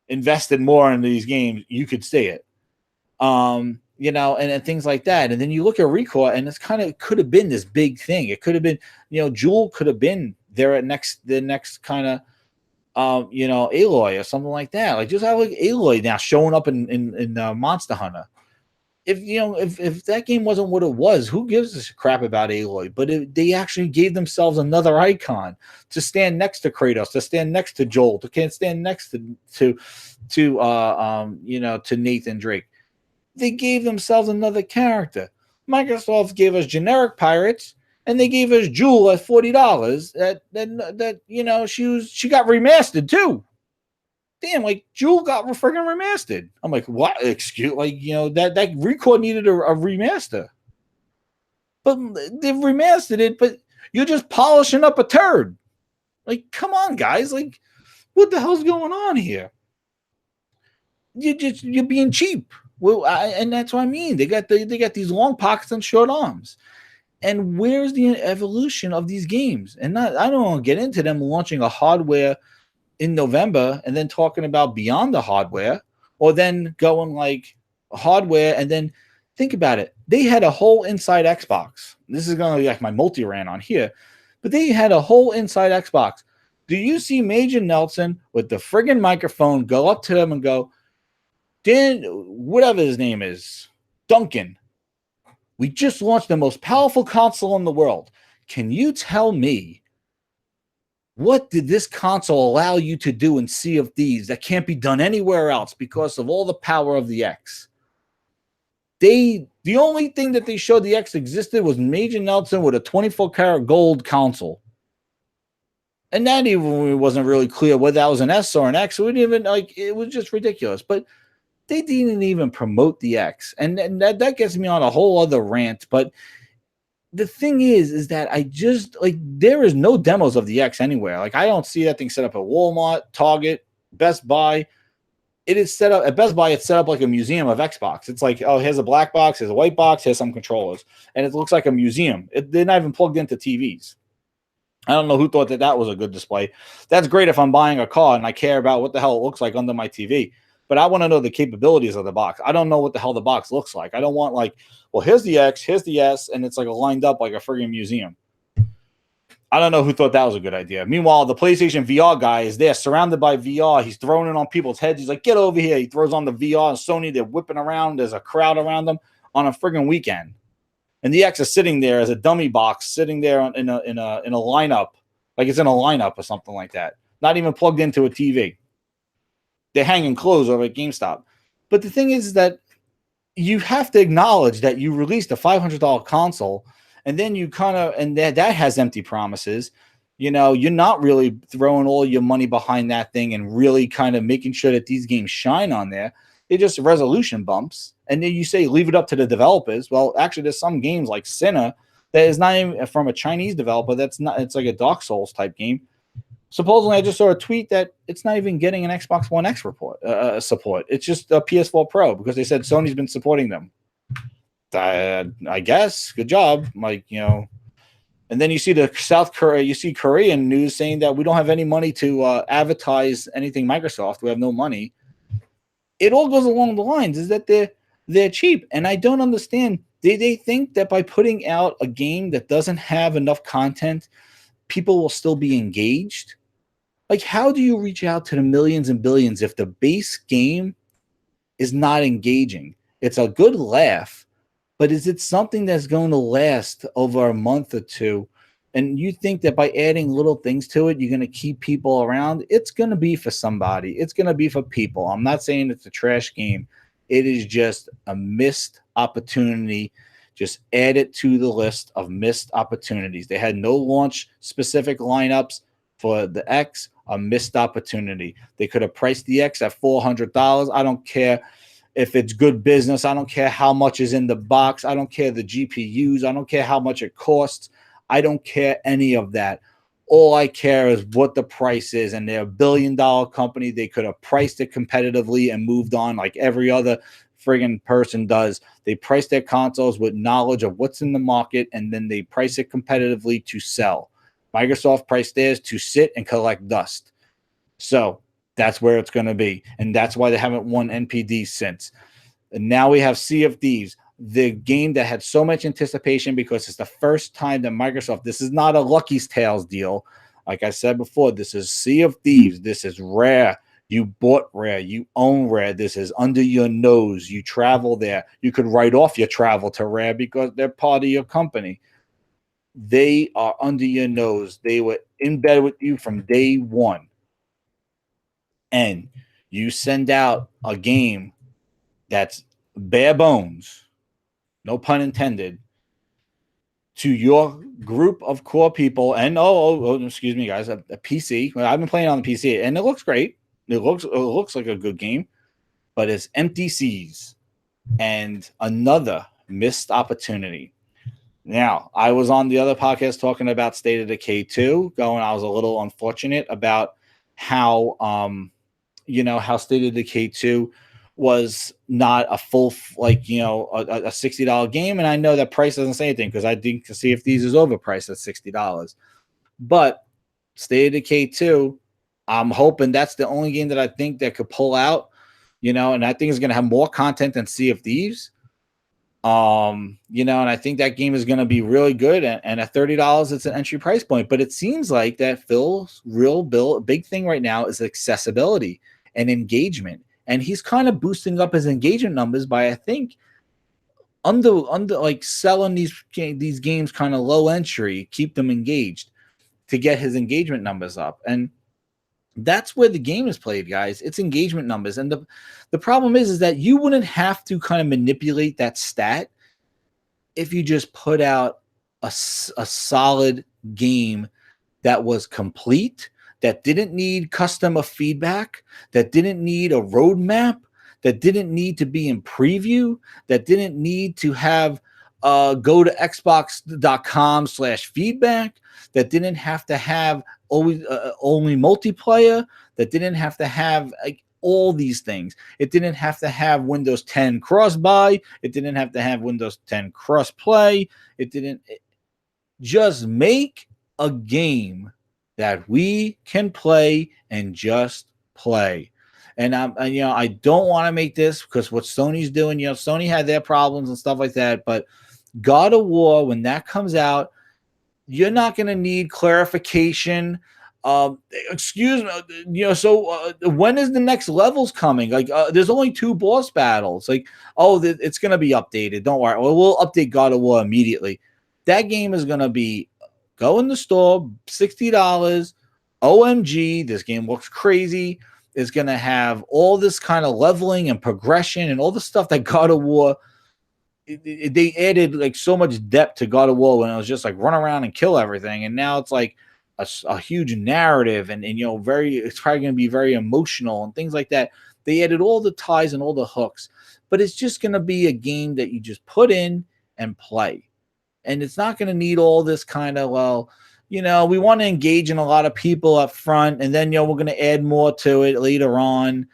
invested more in these games, you could say it. And things like that. And then you look at Recore, and it's kind of could have been this big thing. It could have been, Jewel could have been there at the next kind of Aloy or something like that. Like just have like Aloy now showing up in Monster Hunter. If that game wasn't what it was, who gives a crap about Aloy? But they actually gave themselves another icon to stand next to Kratos, to stand next to Joel, to stand next to Nathan Drake. They gave themselves another character. Microsoft gave us generic pirates, and they gave us Jewel at $40. She got remastered too. Damn, like Jewel got freaking remastered. I'm like, what? Excuse, that Recore needed a remaster, but they've remastered it. But you're just polishing up a turd. Like, come on, guys. Like, what the hell's going on here? You're being cheap. Well, and that's what I mean. They got these long pockets and short arms. And where's the evolution of these games? And I don't want to get into them launching a hardware in November and then talking about beyond the hardware, or then going like hardware and then think about it. They had a whole inside Xbox. This is going to be like my multi-rant on here, but they had a whole inside Xbox. Do you see Major Nelson with the friggin' microphone go up to them and go, Dan, whatever his name is, Duncan, we just launched the most powerful console in the world. Can you tell me what did this console allow you to do in Sea of Thieves that can't be done anywhere else because of all the power of the X? The only thing that they showed the X existed was Major Nelson with a 24-karat gold console. And that even wasn't really clear whether that was an S or an X. It was just ridiculous. But they didn't even promote the X. And that gets me on a whole other rant. But the thing is that I just there is no demos of the X anywhere. Like I don't see that thing set up at Walmart, Target, Best Buy. It is set up at Best Buy. It's set up like a museum of Xbox. It's like, oh, here's a black box, here's a white box, here's some controllers, and it looks like a museum. They're not even plugged into TVs. I don't know who thought that was a good display. That's great if I'm buying a car and I care about what the hell it looks like under my TV. But I want to know the capabilities of the box. I don't know what the hell the box looks like. I don't want well, here's the X, here's the S, and it's like lined up like a friggin' museum. I don't know who thought that was a good idea. Meanwhile, the PlayStation VR guy is there, surrounded by VR. He's throwing it on people's heads. He's like, "Get over here!" He throws on the VR, and Sony, they're whipping around. There's a crowd around them on a friggin' weekend, and the X is sitting there as a dummy box, sitting there in a lineup, like it's in a lineup or something like that. Not even plugged into a TV. They're hanging clothes over at GameStop. But the thing is that you have to acknowledge that you released a $500 console, and then you kind of, and that has empty promises. You know, you're not really throwing all your money behind that thing and really kind of making sure that these games shine on there. They're just resolution bumps. And then you say leave it up to the developers. Well, actually, there's some games like Sinner that is not even from a Chinese developer. That's not, it's like a Dark Souls type game. Supposedly, I just saw a tweet that it's not even getting an Xbox One X support. It's just a PS4 Pro because they said Sony's been supporting them. I guess. Good job. Like, you know. And then you see the South Korea, you see Korean news saying that we don't have any money to advertise anything Microsoft. We have no money. It all goes along the lines is that they're cheap, and I don't understand. They think that by putting out a game that doesn't have enough content, people will still be engaged. Like, how do you reach out to the millions and billions if the base game is not engaging? It's a good laugh, but is it something that's going to last over a month or two? And you think that by adding little things to it, you're going to keep people around? It's going to be for somebody. It's going to be for people. I'm not saying it's a trash game. It is just a missed opportunity. Just add it to the list of missed opportunities. They had no launch specific lineups for the X. A missed opportunity. They could have priced the X at $400. I don't care if it's good business. I don't care how much is in the box. I don't care the GPUs. I don't care how much it costs. I don't care any of that. All I care is what the price is. And they're $1 billion company. They could have priced it competitively and moved on like every other friggin' person does. They price their consoles with knowledge of what's in the market, and then they price it competitively to sell. Microsoft priced theirs to sit and collect dust. So that's where it's going to be. And that's why they haven't won NPD since. And now we have Sea of Thieves, the game that had so much anticipation because it's the first time that Microsoft, this is not a Lucky's Tales deal. Like I said before, this is Sea of Thieves. This is Rare. You bought Rare. You own Rare. This is under your nose. You travel there. You could write off your travel to Rare because they're part of your company. They are under your nose. They were in bed with you from day one. And you send out a game that's bare bones, no pun intended, to your group of core people. And excuse me, guys, a PC. Well, I've been playing on the PC, and it looks great. It looks like a good game, but it's empty seas and another missed opportunity. Now, I was on the other podcast talking about State of Decay 2, I was a little unfortunate about how, how State of Decay 2 was not a full, a $60 game. And I know that price doesn't say anything because I think Sea of Thieves is overpriced at $60. But State of Decay 2, I'm hoping that's the only game that I think that could pull out, and I think it's going to have more content than Sea of Thieves. And I think that game is going to be really good. And at $30, it's an entry price point. But it seems like that Phil's big thing right now is accessibility and engagement. And he's kind of boosting up his engagement numbers by, I think, under like selling these games kind of low entry, keep them engaged to get his engagement numbers up. And that's where the game is played, guys. It's engagement numbers. And the problem is that you wouldn't have to kind of manipulate that stat if you just put out a solid game that was complete, that didn't need customer feedback, that didn't need a roadmap, that didn't need to be in preview, that didn't need to have go to xbox.com/feedback, that didn't have to have only multiplayer, that didn't have to have all these things. It didn't have to have Windows 10 cross-buy. It didn't have to have Windows 10 cross-play. Just make a game that we can play and just play. And I don't want to make this because what Sony's doing, Sony had their problems and stuff like that. But God of War, when that comes out, You're not going to need clarification. Excuse me, so when is the next levels coming? Like, there's only 2 boss battles. Like, oh, it's going to be updated. Don't worry. Well, we'll update God of War immediately. That game is going to be go in the store, $60. OMG, this game looks crazy. It's going to have all this kind of leveling and progression and all the stuff that God of War they added like so much depth to God of War when it was just like run around and kill everything, and now it's like a huge narrative and very it's probably going to be very emotional and things like that. They added all the ties and all the hooks, but it's just going to be a game that you just put in and play, and it's not going to need all this kind of we want to engage in a lot of people up front, and then we're going to add more to it later on.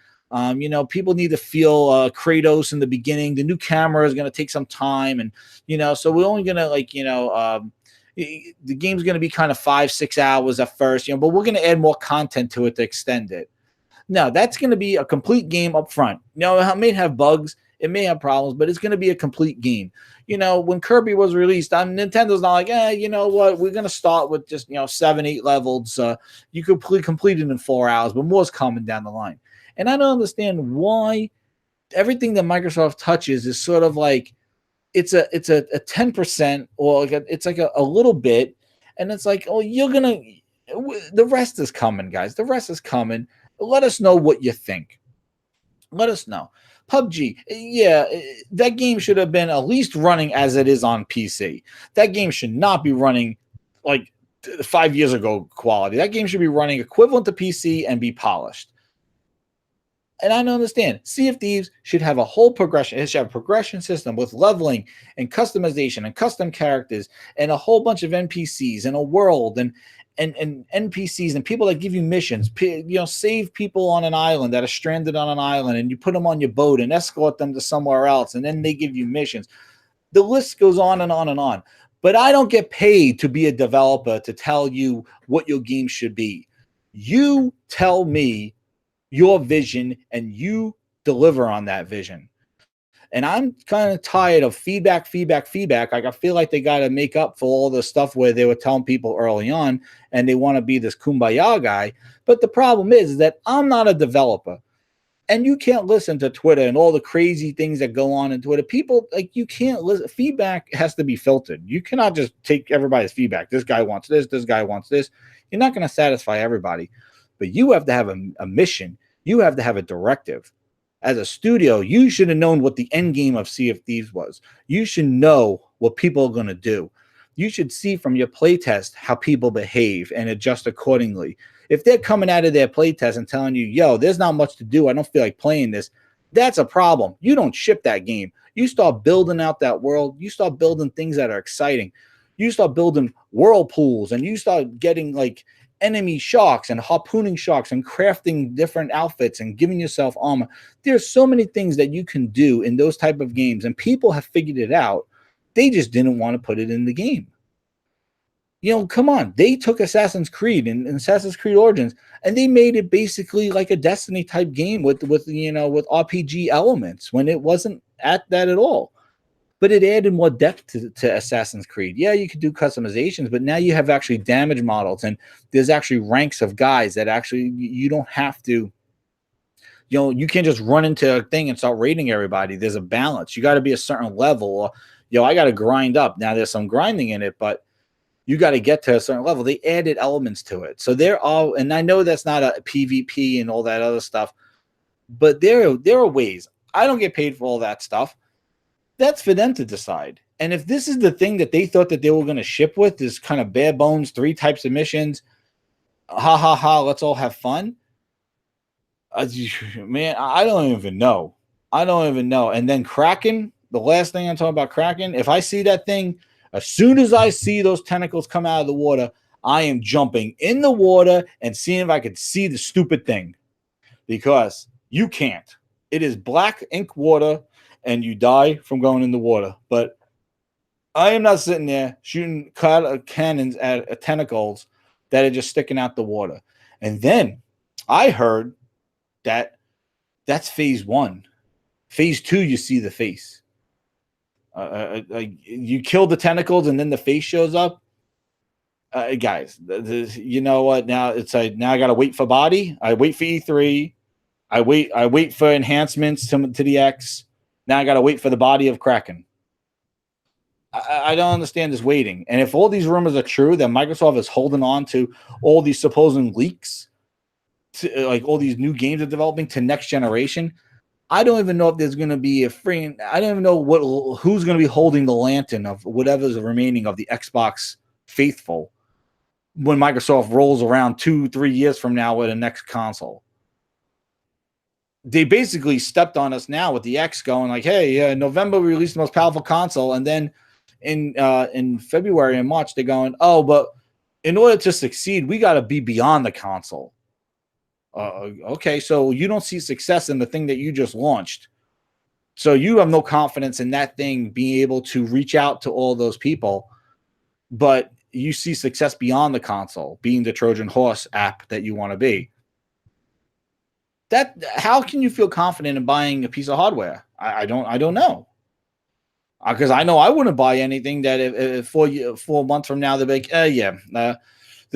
People need to feel Kratos in the beginning. The new camera is going to take some time, and so we're only going to the game's going to be kind of 5-6 hours at first, but we're going to add more content to it to extend it. No, that's going to be a complete game up front. It may have bugs, it may have problems, but it's going to be a complete game. When Kirby was released, Nintendo's not like, you know what, we're going to start with just 7-8 levels. You could complete it in 4 hours, but more's coming down the line. And I don't understand why everything that Microsoft touches is sort of like it's a 10% or it's like a little bit, and it's like, oh, the rest is coming, guys. The rest is coming. Let us know what you think. Let us know. PUBG, yeah, that game should have been at least running as it is on PC. That game should not be running like 5 years ago quality. That game should be running equivalent to PC and be polished. And I don't understand. Sea of Thieves should have a whole progression. It should have a progression system with leveling and customization and custom characters and a whole bunch of NPCs and a world and NPCs and people that give you missions. Save people on an island that are stranded on an island, and you put them on your boat and escort them to somewhere else, and then they give you missions. The list goes on and on and on. But I don't get paid to be a developer to tell you what your game should be. You tell me your vision and you deliver on that vision. And I'm kind of tired of feedback. Like, I feel like they got to make up for all the stuff where they were telling people early on and they want to be this kumbaya guy. But the problem is that I'm not a developer, and you can't listen to Twitter and all the crazy things that go on in Twitter. People, like, you can't listen. Feedback has to be filtered. You cannot just take everybody's feedback. This guy wants this. This guy wants this. You're not going to satisfy everybody, but you have to have a mission. You have to have a directive. As a studio, you should have known what the end game of Sea of Thieves was. You should know what people are going to do. You should see from your playtest how people behave and adjust accordingly. If they're coming out of their playtest and telling you, yo, there's not much to do, I don't feel like playing this, that's a problem. You don't ship that game. You start building out that world. You start building things that are exciting. You start building whirlpools, and you start getting like enemy sharks and harpooning sharks and crafting different outfits and giving yourself armor. There's so many things that you can do in those type of games, and people have figured it out. They just didn't want to put it in the game. Come on. They took Assassin's Creed and Assassin's Creed Origins, and they made it basically like a Destiny type game with RPG elements when it wasn't at that at all. But it added more depth to Assassin's Creed. Yeah, you could do customizations, but now you have actually damage models, and there's actually ranks of guys that actually you don't have to. You can't just run into a thing and start raiding everybody. There's a balance. You got to be a certain level. Or, I got to grind up. Now there's some grinding in it, but you got to get to a certain level. They added elements to it. So they're all, and I know that's not a PvP and all that other stuff, but there are ways. I don't get paid for all that stuff. That's for them to decide. And if this is the thing that they thought that they were going to ship with, this kind of bare bones, 3 types of missions, let's all have fun. Man, I don't even know. And then Kraken, the last thing I'm talking about, Kraken, if I see that thing, as soon as I see those tentacles come out of the water, I am jumping in the water and seeing if I could see the stupid thing. Because you can't. It is black ink water, and you die from going in the water. But I am not sitting there shooting cannons at tentacles that are just sticking out the water. And then I heard that that's phase 1. Phase 2, you see the face. You kill the tentacles, and then the face shows up. guys, you know what? Now it's like now I got to wait for body. I wait for E3. I wait for enhancements to the X. Now I got to wait for the body of Kraken. I don't understand this waiting. And if all these rumors are true, that Microsoft is holding on to all these supposed leaks, to, like all these new games are developing to next generation, I don't even know if there's going to be a free. I don't even know who's going to be holding the lantern of whatever's remaining of the Xbox faithful when Microsoft rolls around 2-3 years from now with the next console. They basically stepped on us now with the X, going like, "Hey, November we released the most powerful console," and then in February and March they're going, "Oh, but in order to succeed, we got to be beyond the console." Okay, so you don't see success in the thing that you just launched, so you have no confidence in that thing being able to reach out to all those people, but you see success beyond the console, being the Trojan horse app that you want to be. That how can you feel confident in buying a piece of hardware? I don't know, because I know I wouldn't buy anything that if 4 months from now they're like, the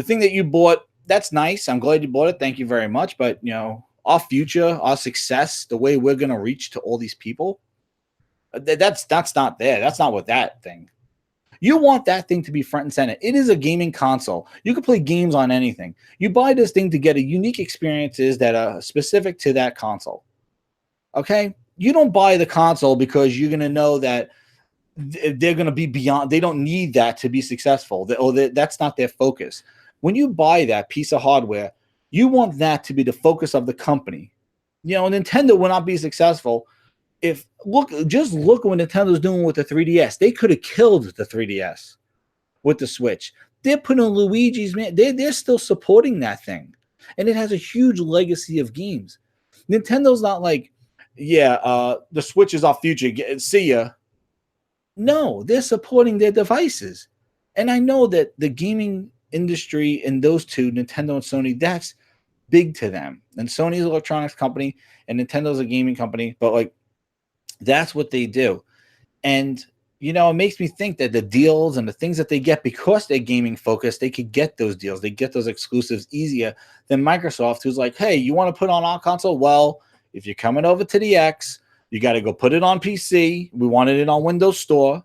thing that you bought, that's nice. I'm glad you bought it. Thank you very much. But our future, our success, the way we're gonna reach to all these people, that's not there. That's not what that thing. You want that thing to be front and center. It is a gaming console. You can play games on anything. You buy this thing to get a unique experiences that are specific to that console. Okay? You don't buy the console because you're going to know that they're going to be beyond. They don't need that to be successful. That's not their focus. When you buy that piece of hardware, you want that to be the focus of the company. Nintendo will not be successful just look what Nintendo's doing with the 3DS. They could have killed the 3DS with the Switch. They're putting Luigi's man. They're still supporting that thing, and it has a huge legacy of games. Nintendo's not like, the Switch is our future. See ya. No, they're supporting their devices, and I know that the gaming industry and those two, Nintendo and Sony, that's big to them. And Sony's an electronics company, and Nintendo's a gaming company, but like, that's what they do. And, it makes me think that the deals and the things that they get because they're gaming focused, they could get those deals. They get those exclusives easier than Microsoft, who's like, hey, you want to put on our console? Well, if you're coming over to the X, you got to go put it on PC. We wanted it on Windows Store.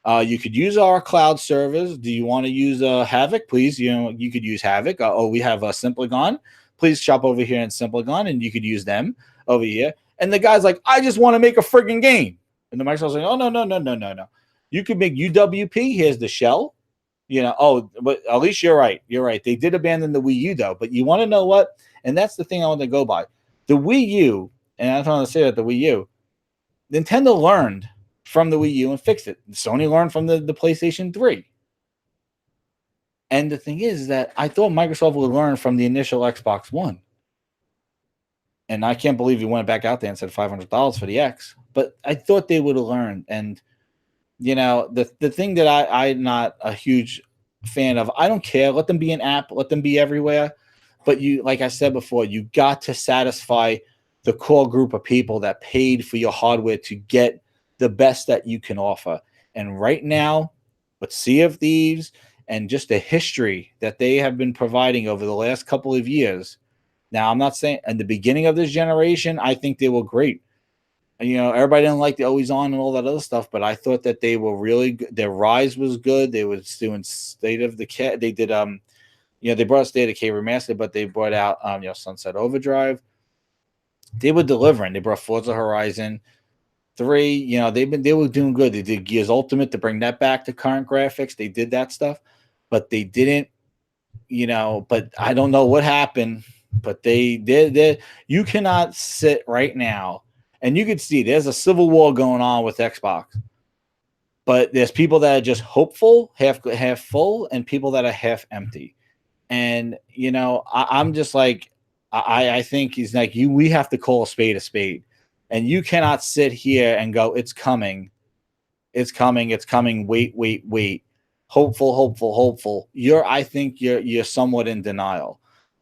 You could use our cloud servers. Do you want to use Havoc? Please, you could use Havoc. We have Simpligon. Please shop over here in Simpligon, and you could use them over here. And the guy's like, I just want to make a friggin' game. And the Microsoft's like, oh, no. You could make UWP. Here's the shell. But at least you're right. You're right. They did abandon the Wii U, though. But you want to know what? And that's the thing I want to go by. The Wii U, and I don't want to say that the Wii U, Nintendo learned from the Wii U and fixed it. Sony learned from the PlayStation 3. And the thing is that I thought Microsoft would learn from the initial Xbox One. And I can't believe you went back out there and said $500 for the X. But I thought they would have learned. And, the thing that I'm not a huge fan of, I don't care. Let them be an app. Let them be everywhere. But like I said before, you got to satisfy the core group of people that paid for your hardware to get the best that you can offer. And right now, with Sea of Thieves and just the history that they have been providing over the last couple of years, now, I'm not saying in the beginning of this generation, I think they were great. Everybody didn't like the always on and all that other stuff, but I thought that they were really good. Their Rise was good. They were doing State of Decay. They did, they brought State of Decay Remastered, but they brought out, Sunset Overdrive. They were delivering. They brought Forza Horizon 3. They were doing good. They did Gears Ultimate to bring that back to current graphics. They did that stuff, but they didn't, but I don't know what happened. But they did. You cannot sit right now, and you could see there's a civil war going on with Xbox. But there's people that are just hopeful, half full, and people that are half empty. And I'm just like, I think he's like, we have to call a spade, and you cannot sit here and go, it's coming, it's coming. Wait. Hopeful. I think you're somewhat in denial.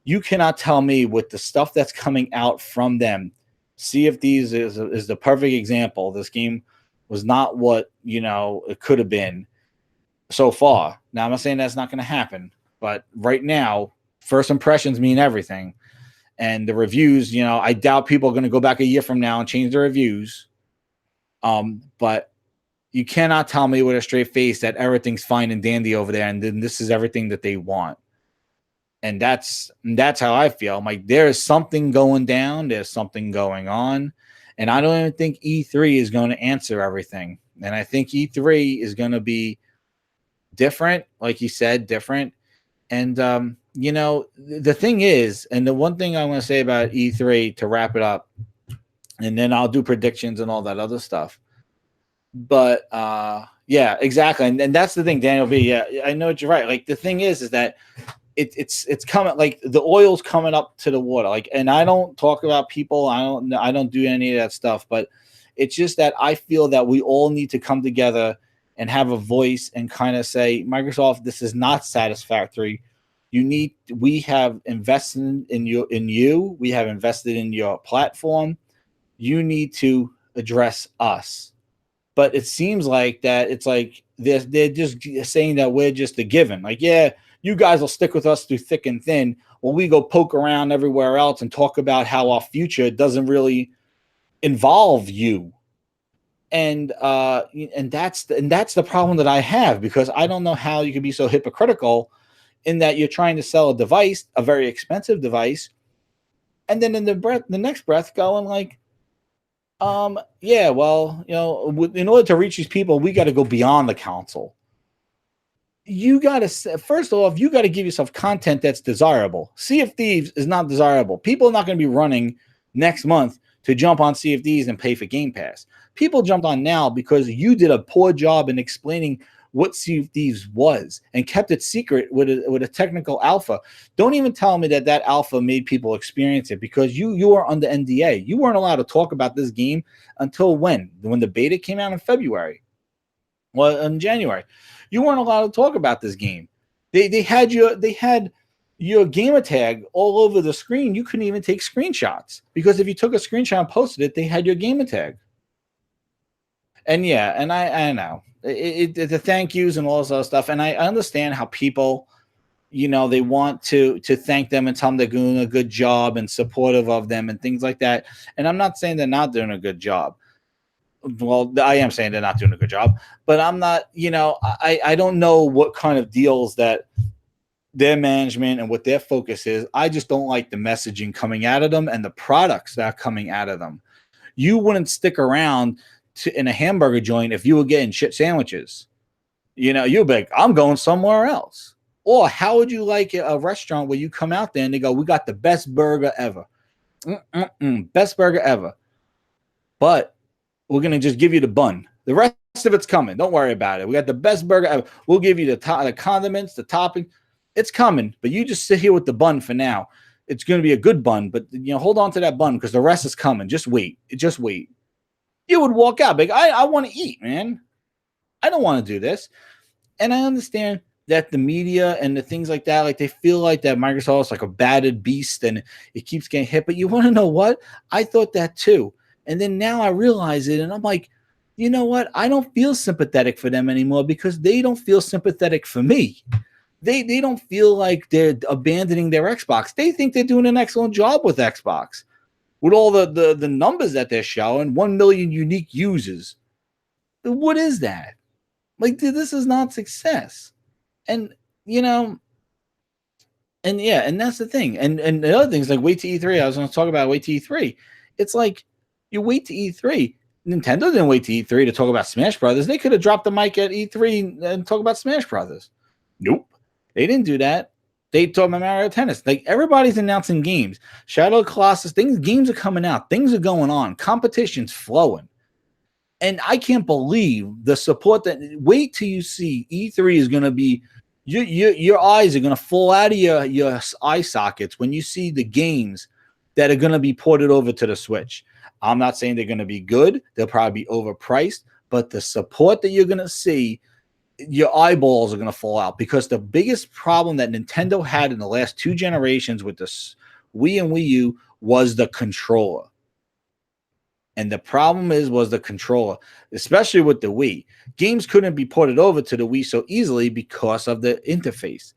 You cannot tell me with the stuff that's coming out from them. Sea of Thieves is the perfect example. This game was not what it could have been so far. Now I'm not saying that's not going to happen, But right now, first impressions mean everything. And the reviews, I doubt people are going to go back a year from now and change their reviews. But you cannot tell me with a straight face that everything's fine and dandy over there, and then this is everything that they want. And that's how I feel. I'm like, there is something going down. There's something going on. And I don't even think E3 is going to answer everything. And I think E3 is going to be different, like you said, different. And, the thing is, and the one thing I want to say about E3 to wrap it up, and then I'll do predictions and all that other stuff. But yeah, exactly. And that's the thing, Daniel B. Yeah, I know what you're right. Like the thing is that it's coming, like the oil's coming up to the water. Like, and I don't talk about people. I don't do any of that stuff. But it's just that I feel that we all need to come together and have a voice and kind of say, Microsoft, this is not satisfactory. We have invested in you. We have invested in your platform. You need to address us. But it seems like that it's like they're just saying that we're just a given. Like, yeah, you guys will stick with us through thick and thin. Well, we go poke around everywhere else and talk about how our future doesn't really involve you. And that's the problem that I have, because I don't know how you can be so hypocritical in that you're trying to sell a device, a very expensive device, and then in the next breath going like, yeah, well, in order to reach these people, we got to go beyond the console. You got to, first off, you got to give yourself content that's desirable. Sea of Thieves is not desirable. People are not going to be running next month to jump on Sea of Thieves and pay for Game Pass. People jumped on now because you did a poor job in explaining what Sea of Thieves was and kept it secret with a technical alpha. Don't even tell me that alpha made people experience it, because you are under NDA. You weren't allowed to talk about this game until when the beta came out in February. Well, in January, you weren't allowed to talk about this game. They had your gamer tag all over the screen. You couldn't even take screenshots, because if you took a screenshot and posted it, they had your gamer tag. And yeah, and I know the thank yous and all this other stuff. And I understand how people, they want to thank them and tell them they're doing a good job and supportive of them and things like that. And I'm not saying they're not doing a good job. Well, I am saying they're not doing a good job, but I'm not, I don't know what kind of deals that their management and what their focus is. I just don't like the messaging coming out of them and the products that are coming out of them. You wouldn't stick around in a hamburger joint if you were getting shit sandwiches. You'd be like, I'm going somewhere else. Or how would you like a restaurant where you come out there and they go, we got the best burger ever. Best burger ever. But we're going to just give you the bun. The rest of it's coming. Don't worry about it. We got the best burger ever. We'll give you the condiments, the topping. It's coming, but you just sit here with the bun for now. It's going to be a good bun, but hold on to that bun because the rest is coming. Just wait. You would walk out like, I want to eat, man. I don't want to do this. And I understand that the media and the things like that, like they feel like that Microsoft is like a battered beast and it keeps getting hit. But you want to know what? I thought that too. And then now I realize it, and I'm like, you know what? I don't feel sympathetic for them anymore because they don't feel sympathetic for me. They don't feel like they're abandoning their Xbox. They think they're doing an excellent job with Xbox. With all the numbers that they're showing, 1 million unique users. What is that? Like, this is not success. And, and yeah, and that's the thing. And the other thing is like, wait to E3. I was going to talk about wait to E3. It's like, you wait to E3. Nintendo didn't wait to E3 to talk about Smash Brothers. They could have dropped the mic at E3 and talk about Smash Brothers. Nope. They didn't do that. They talk about Mario Tennis. Like, everybody's announcing games. Shadow Colossus, games are coming out. Things are going on. Competition's flowing. And I can't believe the support that. Wait till you see E3 is going to be. Your eyes are going to fall out of your eye sockets when you see the games that are going to be ported over to the Switch. I'm not saying they're going to be good. They'll probably be overpriced. But the support that you're going to see, your eyeballs are going to fall out, because the biggest problem that Nintendo had in the last 2 generations with this Wii and Wii U was the controller. And the problem was the controller, especially with the Wii. Games couldn't be ported over to the Wii so easily because of the interface.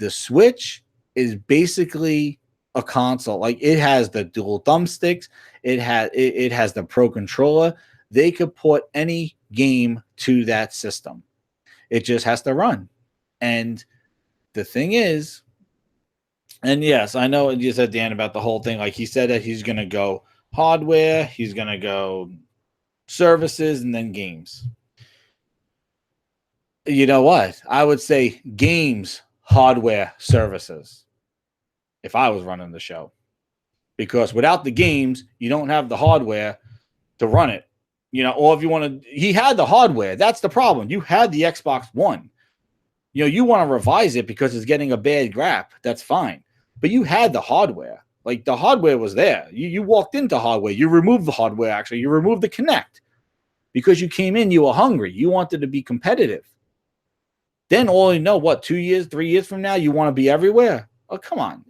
The Switch is basically a console. Like, it has the dual thumbsticks, it has the Pro controller. They could put any game to that system. It just has to run. And the thing is, and yes, I know you said, Dan, about the whole thing. Like, he said that he's going to go hardware, he's going to go services, and then games. You know what? I would say games, hardware, services if I was running the show. Because without the games, you don't have the hardware to run it. You know, or if you want to, he had the hardware. That's the problem. You had the Xbox One. You know, you want to revise it because it's getting a bad rap. That's fine. But you had the hardware. Like, the hardware was there. You walked into hardware. You removed the hardware, actually. You removed the Kinect. Because you came in, you were hungry. You wanted to be competitive. Then all you know, what, 2 years, 3 years from now, you want to be everywhere? Oh, come on.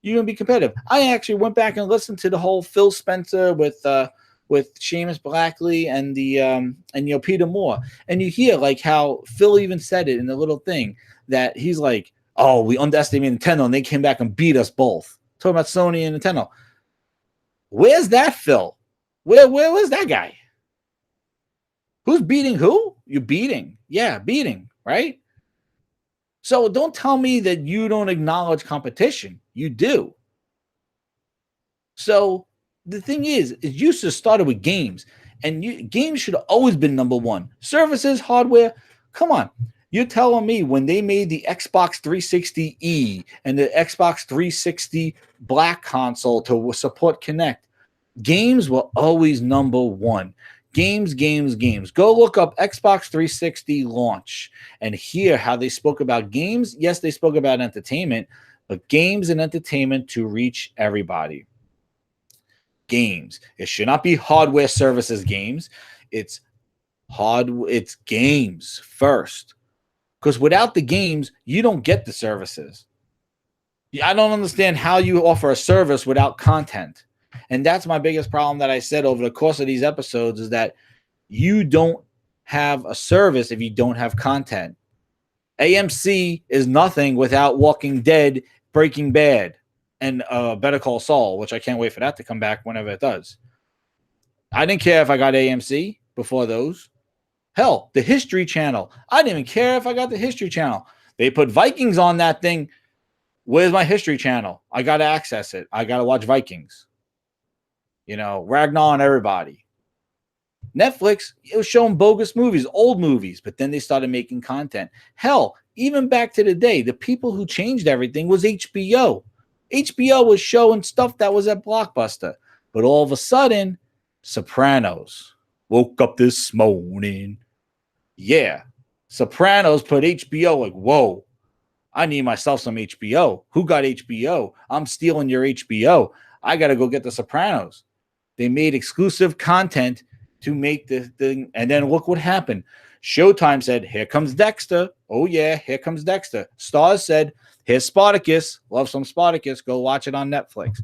You're going to be competitive. I actually went back and listened to the whole Phil Spencer with Seamus Blackley and the Peter Moore. And you hear like how Phil even said it in the little thing that he's like, oh, we underestimated Nintendo and they came back and beat us both. Talking about Sony and Nintendo. Where's that Phil? Where was that guy? Who's beating who? You're beating. Yeah, beating, right? So don't tell me that you don't acknowledge competition. You do. So the thing is it used to started with games, and games should have always been number one. Services, hardware, come on. You're telling me when they made the Xbox 360E and the Xbox 360 Black console to support Kinect, games were always number one. Games. Go look up Xbox 360 launch and hear how they spoke about games. Yes, they spoke about entertainment, but games and entertainment to reach everybody. Games. It should not be hardware, services, games. It's games first. Because without the games, you don't get the services. I don't understand how you offer a service without content. And that's my biggest problem that I said over the course of these episodes is that you don't have a service if you don't have content. AMC is nothing without Walking Dead, Breaking Bad, and Better Call Saul, which I can't wait for that to come back whenever it does. I didn't care if I got AMC before those. Hell, the History Channel. I didn't even care if I got the History Channel. They put Vikings on that thing. Where's my History Channel? I got to access it. I got to watch Vikings. You know, Ragnar and everybody. Netflix, it was showing bogus movies, old movies, but then they started making content. Hell, even back to the day, the people who changed everything was HBO. HBO was showing stuff that was at Blockbuster. But all of a sudden, Sopranos. Woke up this morning. Yeah. Sopranos put HBO like, whoa. I need myself some HBO. Who got HBO? I'm stealing your HBO. I got to go get the Sopranos. They made exclusive content to make the thing. And then look what happened. Showtime said, here comes Dexter. Oh, yeah, here comes Dexter. Starz said, here's Spartacus. Love some Spartacus. Go watch it on Netflix.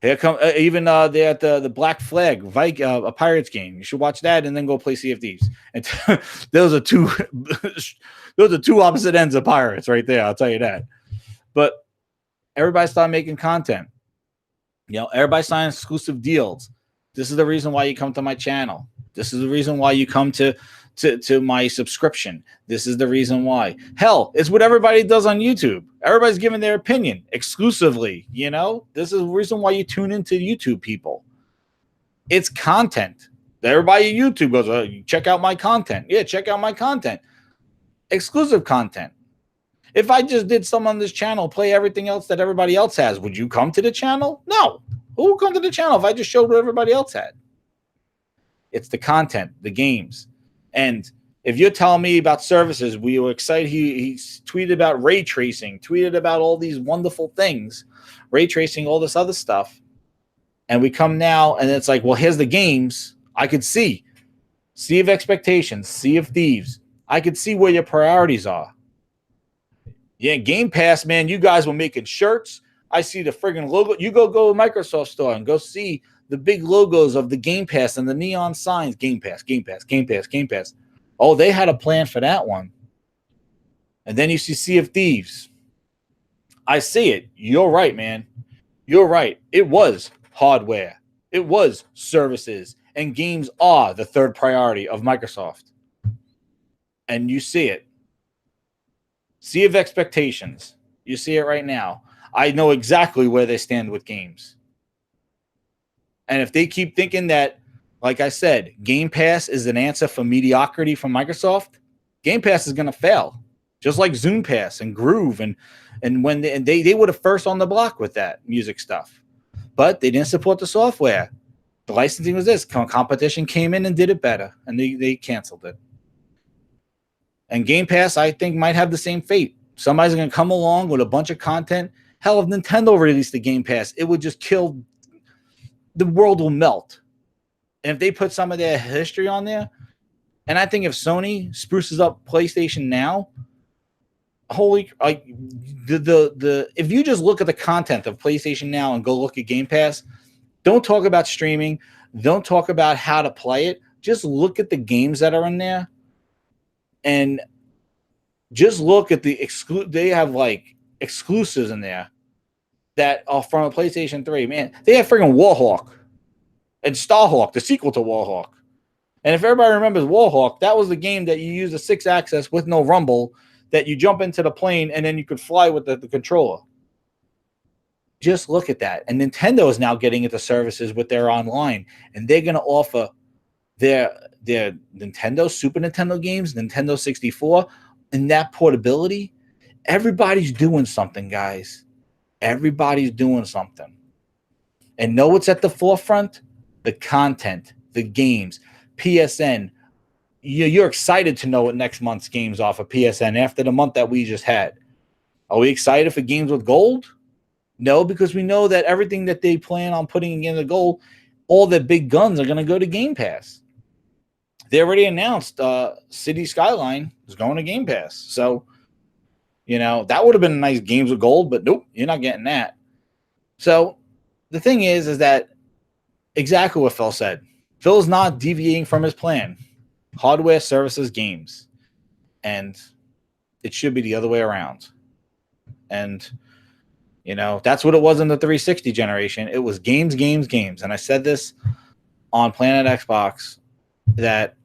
Here come even they're at the Black Flag, a Pirates game. You should watch that and then go play Sea of Thieves. And those are two opposite ends of Pirates right there. I'll tell you that. But everybody started making content. You know, everybody signed exclusive deals. This is the reason why you come to my channel. This is the reason why you come to my subscription. This is the reason why. Hell, it's what everybody does on YouTube. Everybody's giving their opinion exclusively. You know, this is the reason why you tune into YouTube, people. It's content. Everybody on YouTube goes, check out my content. Yeah, check out my content. Exclusive content. If I just did some on this channel, play everything else that everybody else has, would you come to the channel? No. Who would come to the channel if I just showed what everybody else had? It's the content, the games. And if you're telling me about services, we were excited. He tweeted about ray tracing, tweeted about all these wonderful things, ray tracing, all this other stuff. And we come now and it's like, well, here's the games. I could see Sea of Expectations, Sea of Thieves. I could see where your priorities are. Yeah, Game Pass, man, you guys were making shirts. I see the friggin' logo. You go to Microsoft Store and go see the big logos of the Game Pass and the neon signs. Game Pass, Game Pass, Game Pass, Game Pass. Oh, they had a plan for that one. And then you see Sea of Thieves. I see it. You're right, man. You're right. It was hardware. It was services. And games are the third priority of Microsoft. And you see it. Sea of expectations. You see it right now. I know exactly where they stand with games. And if they keep thinking that, like I said, Game Pass is an answer for mediocrity from Microsoft, Game Pass is going to fail. Just like Zune Pass and Groove and when they were the first on the block with that music stuff. But they didn't support the software. The licensing was this. Competition came in and did it better, and they canceled it. And Game Pass, I think, might have the same fate. Somebody's going to come along with a bunch of content. Hell, if Nintendo released the Game Pass, it would just kill. The world will melt. And if they put some of their history on there, and I think if Sony spruces up PlayStation Now, holy, like the if you just look at the content of PlayStation Now and go look at Game Pass, don't talk about streaming, don't talk about how to play it. Just look at the games that are in there, and just look at the they have like exclusives in there that are from a PlayStation 3. Man, they have freaking Warhawk and Starhawk, the sequel to Warhawk. And if everybody remembers Warhawk, that was the game that you use a 6-axis with no rumble, that you jump into the plane and then you could fly with the controller. Just look at that. And Nintendo is now getting into services with their online, and they're going to offer their Nintendo, Super Nintendo games, Nintendo 64, and that portability. Everybody's doing something, guys. Everybody's doing something. And know what's at the forefront? The content, the games, PSN. You're excited to know what next month's games are for PSN after the month that we just had. Are we excited for games with gold? No, because we know that everything that they plan on putting in the gold, all the big guns are going to go to Game Pass. They already announced City Skyline is going to Game Pass. So, that would have been a nice games with gold, but nope, you're not getting that. So the thing is that exactly what Phil said. Phil's not deviating from his plan. Hardware, services, games. And it should be the other way around. And, that's what it was in the 360 generation. It was games, games, games. And I said this on Planet Xbox that,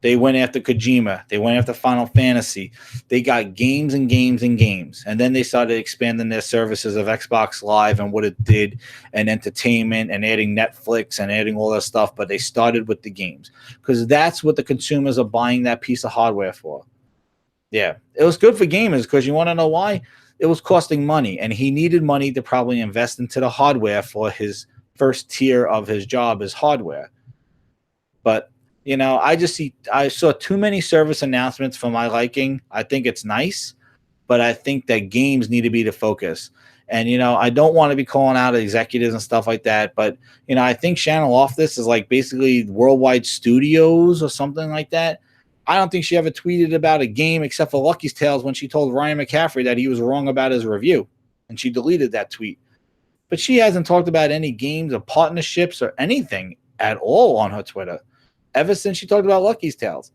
they went after Kojima. They went after Final Fantasy. They got games and games and games. And then they started expanding their services of Xbox Live and what it did, and entertainment, and adding Netflix and adding all that stuff. But they started with the games because that's what the consumers are buying that piece of hardware for. Yeah, it was good for gamers because you want to know why? It was costing money, and he needed money to probably invest into the hardware for his first tier of his job as hardware. But I saw too many service announcements for my liking. I think it's nice, but I think that games need to be the focus. And, I don't want to be calling out executives and stuff like that, but, I think Shannon Loftus is like basically Worldwide Studios or something like that. I don't think she ever tweeted about a game except for Lucky's Tales when she told Ryan McCaffrey that he was wrong about his review, and she deleted that tweet. But she hasn't talked about any games or partnerships or anything at all on her Twitter ever since she talked about Lucky's Tales.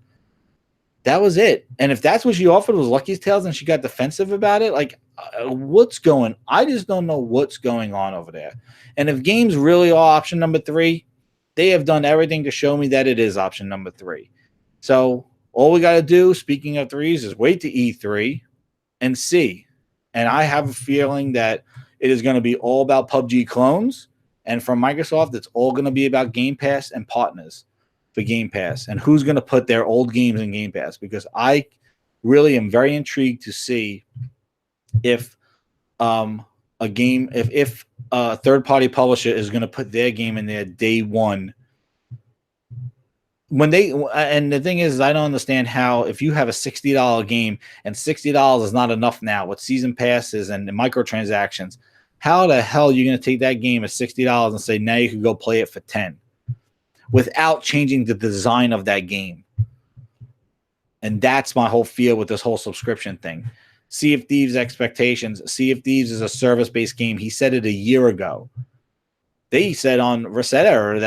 That was it. And if that's what she offered was Lucky's Tales and she got defensive about it, like, I just don't know what's going on over there. And if games really are option number 3, they have done everything to show me that it is option number 3. So all we got to do, speaking of threes, is wait to E3 and see. And I have a feeling that it is going to be all about PUBG clones. And from Microsoft, it's all going to be about Game Pass and partners for Game Pass, and who's going to put their old games in Game Pass, because I really am very intrigued to see if a third-party publisher is going to put their game in there day one. And the thing is, I don't understand how, if you have a $60 game, and $60 is not enough now with season passes and microtransactions, how the hell are you going to take that game at $60 and say now you can go play it for $10? Without changing the design of that game. And that's my whole fear with this whole subscription thing. Sea of Thieves expectations. Sea of Thieves is a service-based game. He said it a year ago. They said on Resetera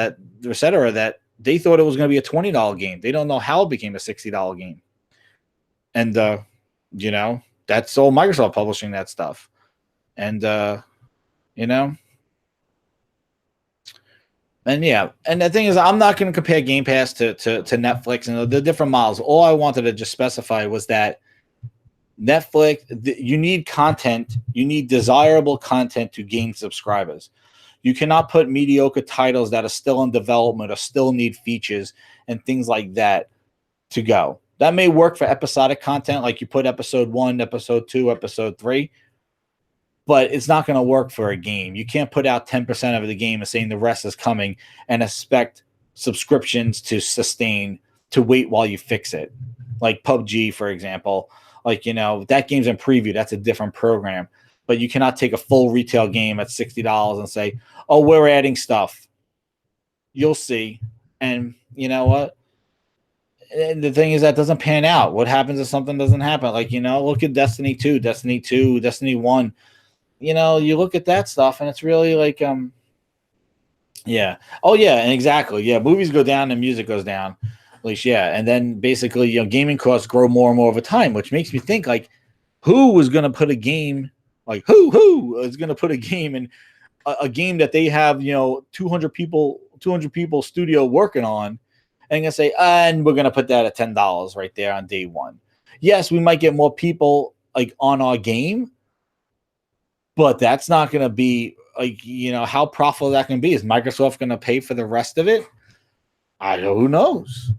that they thought it was going to be a $20 game. They don't know how it became a $60 game. And You know, that's all Microsoft publishing that stuff. And you know, and yeah, and the thing is, I'm not going to compare Game Pass to Netflix and the different models. All I wanted to just specify was that Netflix, you need content, you need desirable content to gain subscribers. You cannot put mediocre titles that are still in development or still need features and things like that to go. That may work for episodic content, like you put episode 1, episode 2, episode 3, but it's not going to work for a game. You can't put out 10% of the game and saying the rest is coming and expect subscriptions to sustain to wait while you fix it. Like PUBG, for example, like, that game's in preview. That's a different program, but you cannot take a full retail game at $60 and say, oh, we're adding stuff. You'll see. And you know what? And the thing is that doesn't pan out. What happens if something doesn't happen? Like, look at Destiny 2, Destiny 2, Destiny 1. You look at that stuff and it's really like, yeah. Oh yeah, and exactly. Yeah, movies go down and music goes down. At least, yeah. And then basically, gaming costs grow more and more over time, which makes me think like, who was gonna put a game like who is gonna put a game in a game that they have, 200 people studio working on, and gonna say, and we're gonna put that at $10 right there on day one. Yes, we might get more people like on our game, but that's not going to be like, how profitable that can be. Is Microsoft going to pay for the rest of it? I don't know. Who knows?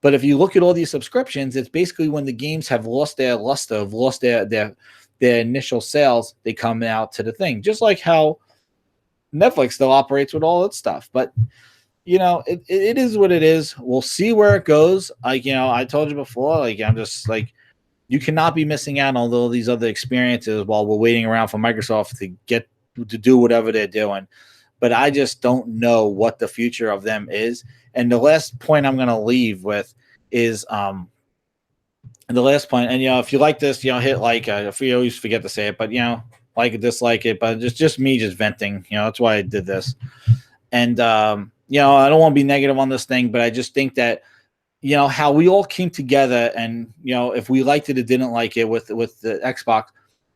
But if you look at all these subscriptions, it's basically when the games have lost their luster, have lost their initial sales, they come out to the thing. Just like how Netflix still operates with all its stuff. But it is what it is. We'll see where it goes. Like, I told you before, like, I'm just like, you cannot be missing out on all these other experiences while we're waiting around for Microsoft to do whatever they're doing. But I just don't know what the future of them is. And the last point I'm going to leave with is the last point. And if you like this, hit like. If we always forget to say it, but like it, dislike it. But just me just venting. That's why I did this. And I don't want to be negative on this thing, but I just think that how we all came together, and if we liked it or didn't like it with the Xbox,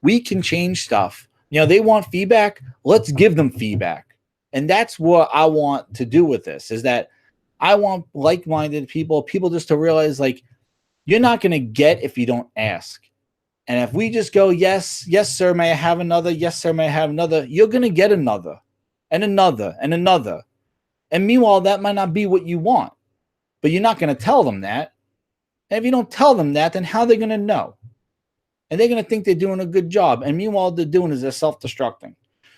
we can change stuff. They want feedback, let's give them feedback. And that's what I want to do with this, is that I want like-minded people just to realize, like, you're not going to get if you don't ask. And if we just go, yes sir, may I have another, yes sir, may I have another, you're going to get another and another and another. And meanwhile, that might not be what you want. But you're not going to tell them that. And if you don't tell them that, then how are they going to know? And they're going to think they're doing a good job. And meanwhile, what they're doing is they're self-destructing.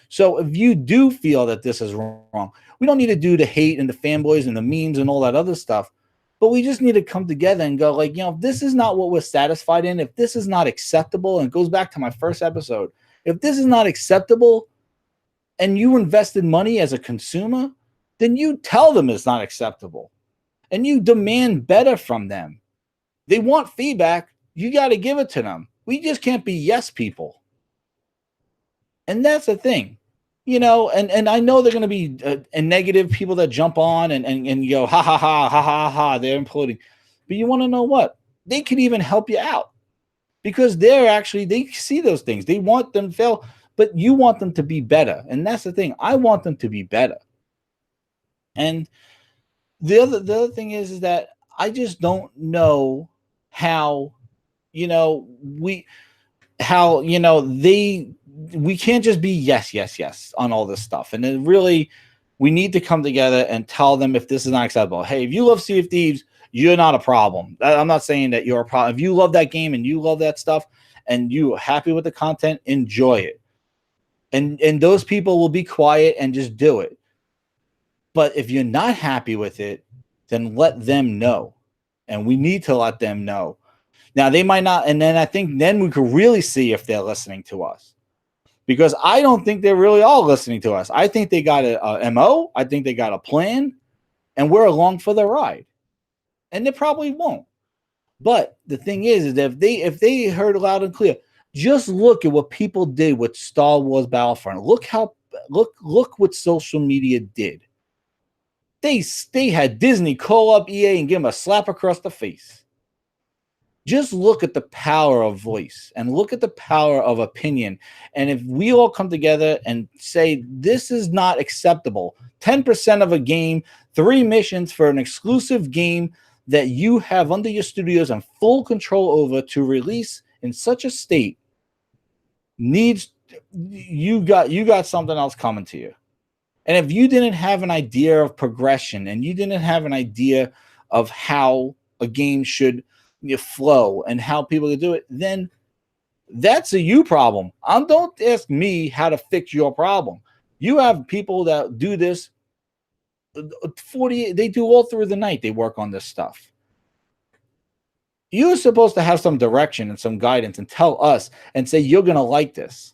So if you do feel that this is wrong, we don't need to do the hate and the fanboys and the memes and all that other stuff. But we just need to come together and go, like, if this is not what we're satisfied in, if this is not acceptable, and it goes back to my first episode, if this is not acceptable and you invested money as a consumer, then you tell them it's not acceptable. And you demand better from them. They want feedback. You got to give it to them. We just can't be yes people. And that's the thing, and I know they're going to be negative people that jump on and go, ha, ha, ha, ha, ha, ha, they're imploding. But you want to know what? They could even help you out, because they see those things. They want them to fail, but you want them to be better. And that's the thing. I want them to be better. And the other thing is that I just don't know how, we can't just be yes on all this stuff. And then really, we need to come together and tell them if this is not acceptable. Hey, if you love Sea of Thieves, you're not a problem. I'm not saying that you're a problem. If you love that game and you love that stuff and you're happy with the content, enjoy it. And those people will be quiet and just do it. But if you're not happy with it, then let them know. And we need to let them know. Now, they might not. And then I think then we could really see if they're listening to us. Because I don't think they really are listening to us. I think they got a MO. I think they got a plan. And we're along for the ride. And they probably won't. But the thing is that if they heard loud and clear, just look at what people did with Star Wars Battlefront. Look what social media did. They had Disney call up EA and give them a slap across the face. Just look at the power of voice and look at the power of opinion. And if we all come together and say, this is not acceptable, 10% of a game, 3 missions for an exclusive game that you have under your studios and full control over to release in such a state, needs, you got something else coming to you. And if you didn't have an idea of progression and you didn't have an idea of how a game should flow and how people can do it, then that's a you problem. Don't ask me how to fix your problem. You have people that do this 48, they do all through the night. They work on this stuff. You're supposed to have some direction and some guidance and tell us and say, you're going to like this.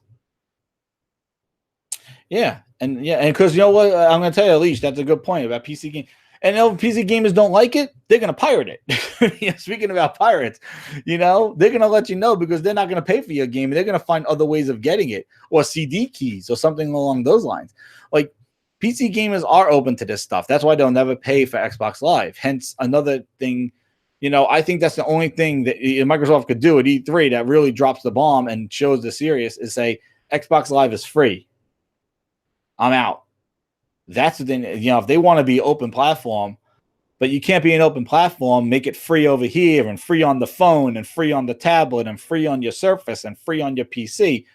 Yeah. And because you know what? I'm going to tell you, Alicia, that's a good point about PC game. And if PC gamers don't like it, they're going to pirate it. Speaking about pirates, they're going to let you know because they're not going to pay for your game. And they're going to find other ways of getting it or CD keys or something along those lines. Like PC gamers are open to this stuff. That's why they'll never pay for Xbox Live. Hence another thing, I think that's the only thing that Microsoft could do at E3 that really drops the bomb and shows the serious is say Xbox Live is free. I'm out. That's the thing. If they want to be open platform, but you can't be an open platform, make it free over here and free on the phone and free on the tablet and free on your Surface and free on your PC,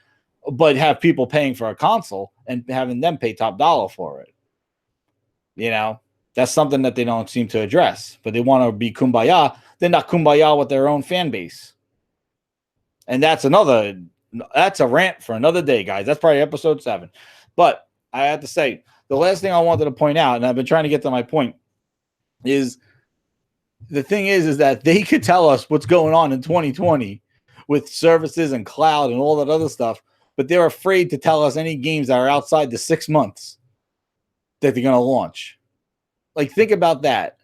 but have people paying for a console and having them pay top dollar for it. That's something that they don't seem to address, but they want to be kumbaya. They're not kumbaya with their own fan base. And that's a rant for another day, guys. That's probably episode 7. But I have to say, the last thing I wanted to point out, and I've been trying to get to my point, is the thing is that they could tell us what's going on in 2020 with services and cloud and all that other stuff, but they're afraid to tell us any games that are outside the 6 months that they're going to launch. Like, think about that.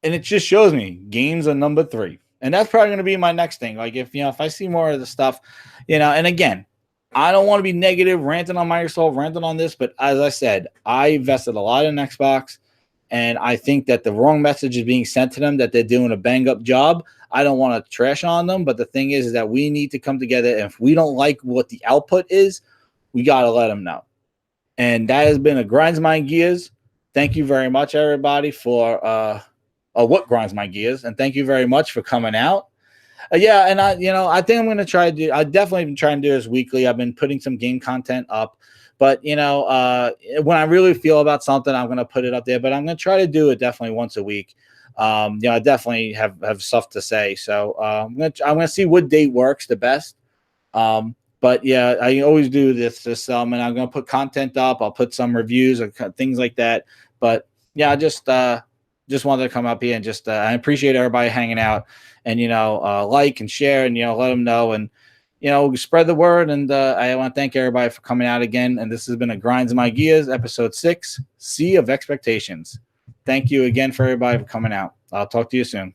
And it just shows me games are number 3. And that's probably going to be my next thing. Like, if I see more of the stuff, and again, I don't want to be negative, ranting on Microsoft, ranting on this, but as I said, I invested a lot in Xbox, and I think that the wrong message is being sent to them, that they're doing a bang-up job. I don't want to trash on them, but the thing is that we need to come together, and if we don't like what the output is, we got to let them know. And that has been a Grinds My Gears. Thank you very much, everybody, for what grinds my gears, and thank you very much for coming out. And I think I'm going to try to do, I definitely been trying to do this weekly. I've been putting some game content up, but when I really feel about something, I'm going to put it up there, but I'm going to try to do it definitely once a week. I definitely have stuff to say. So I'm going to see what date works the best. But yeah, I always do this, and I'm going to put content up. I'll put some reviews or things like that. But yeah, I just wanted to come up here and I appreciate everybody hanging out and, like and share and, let them know and, spread the word. And I want to thank everybody for coming out again. And this has been a Grinds My Gears, episode 6, Sea of Expectations. Thank you again for everybody for coming out. I'll talk to you soon.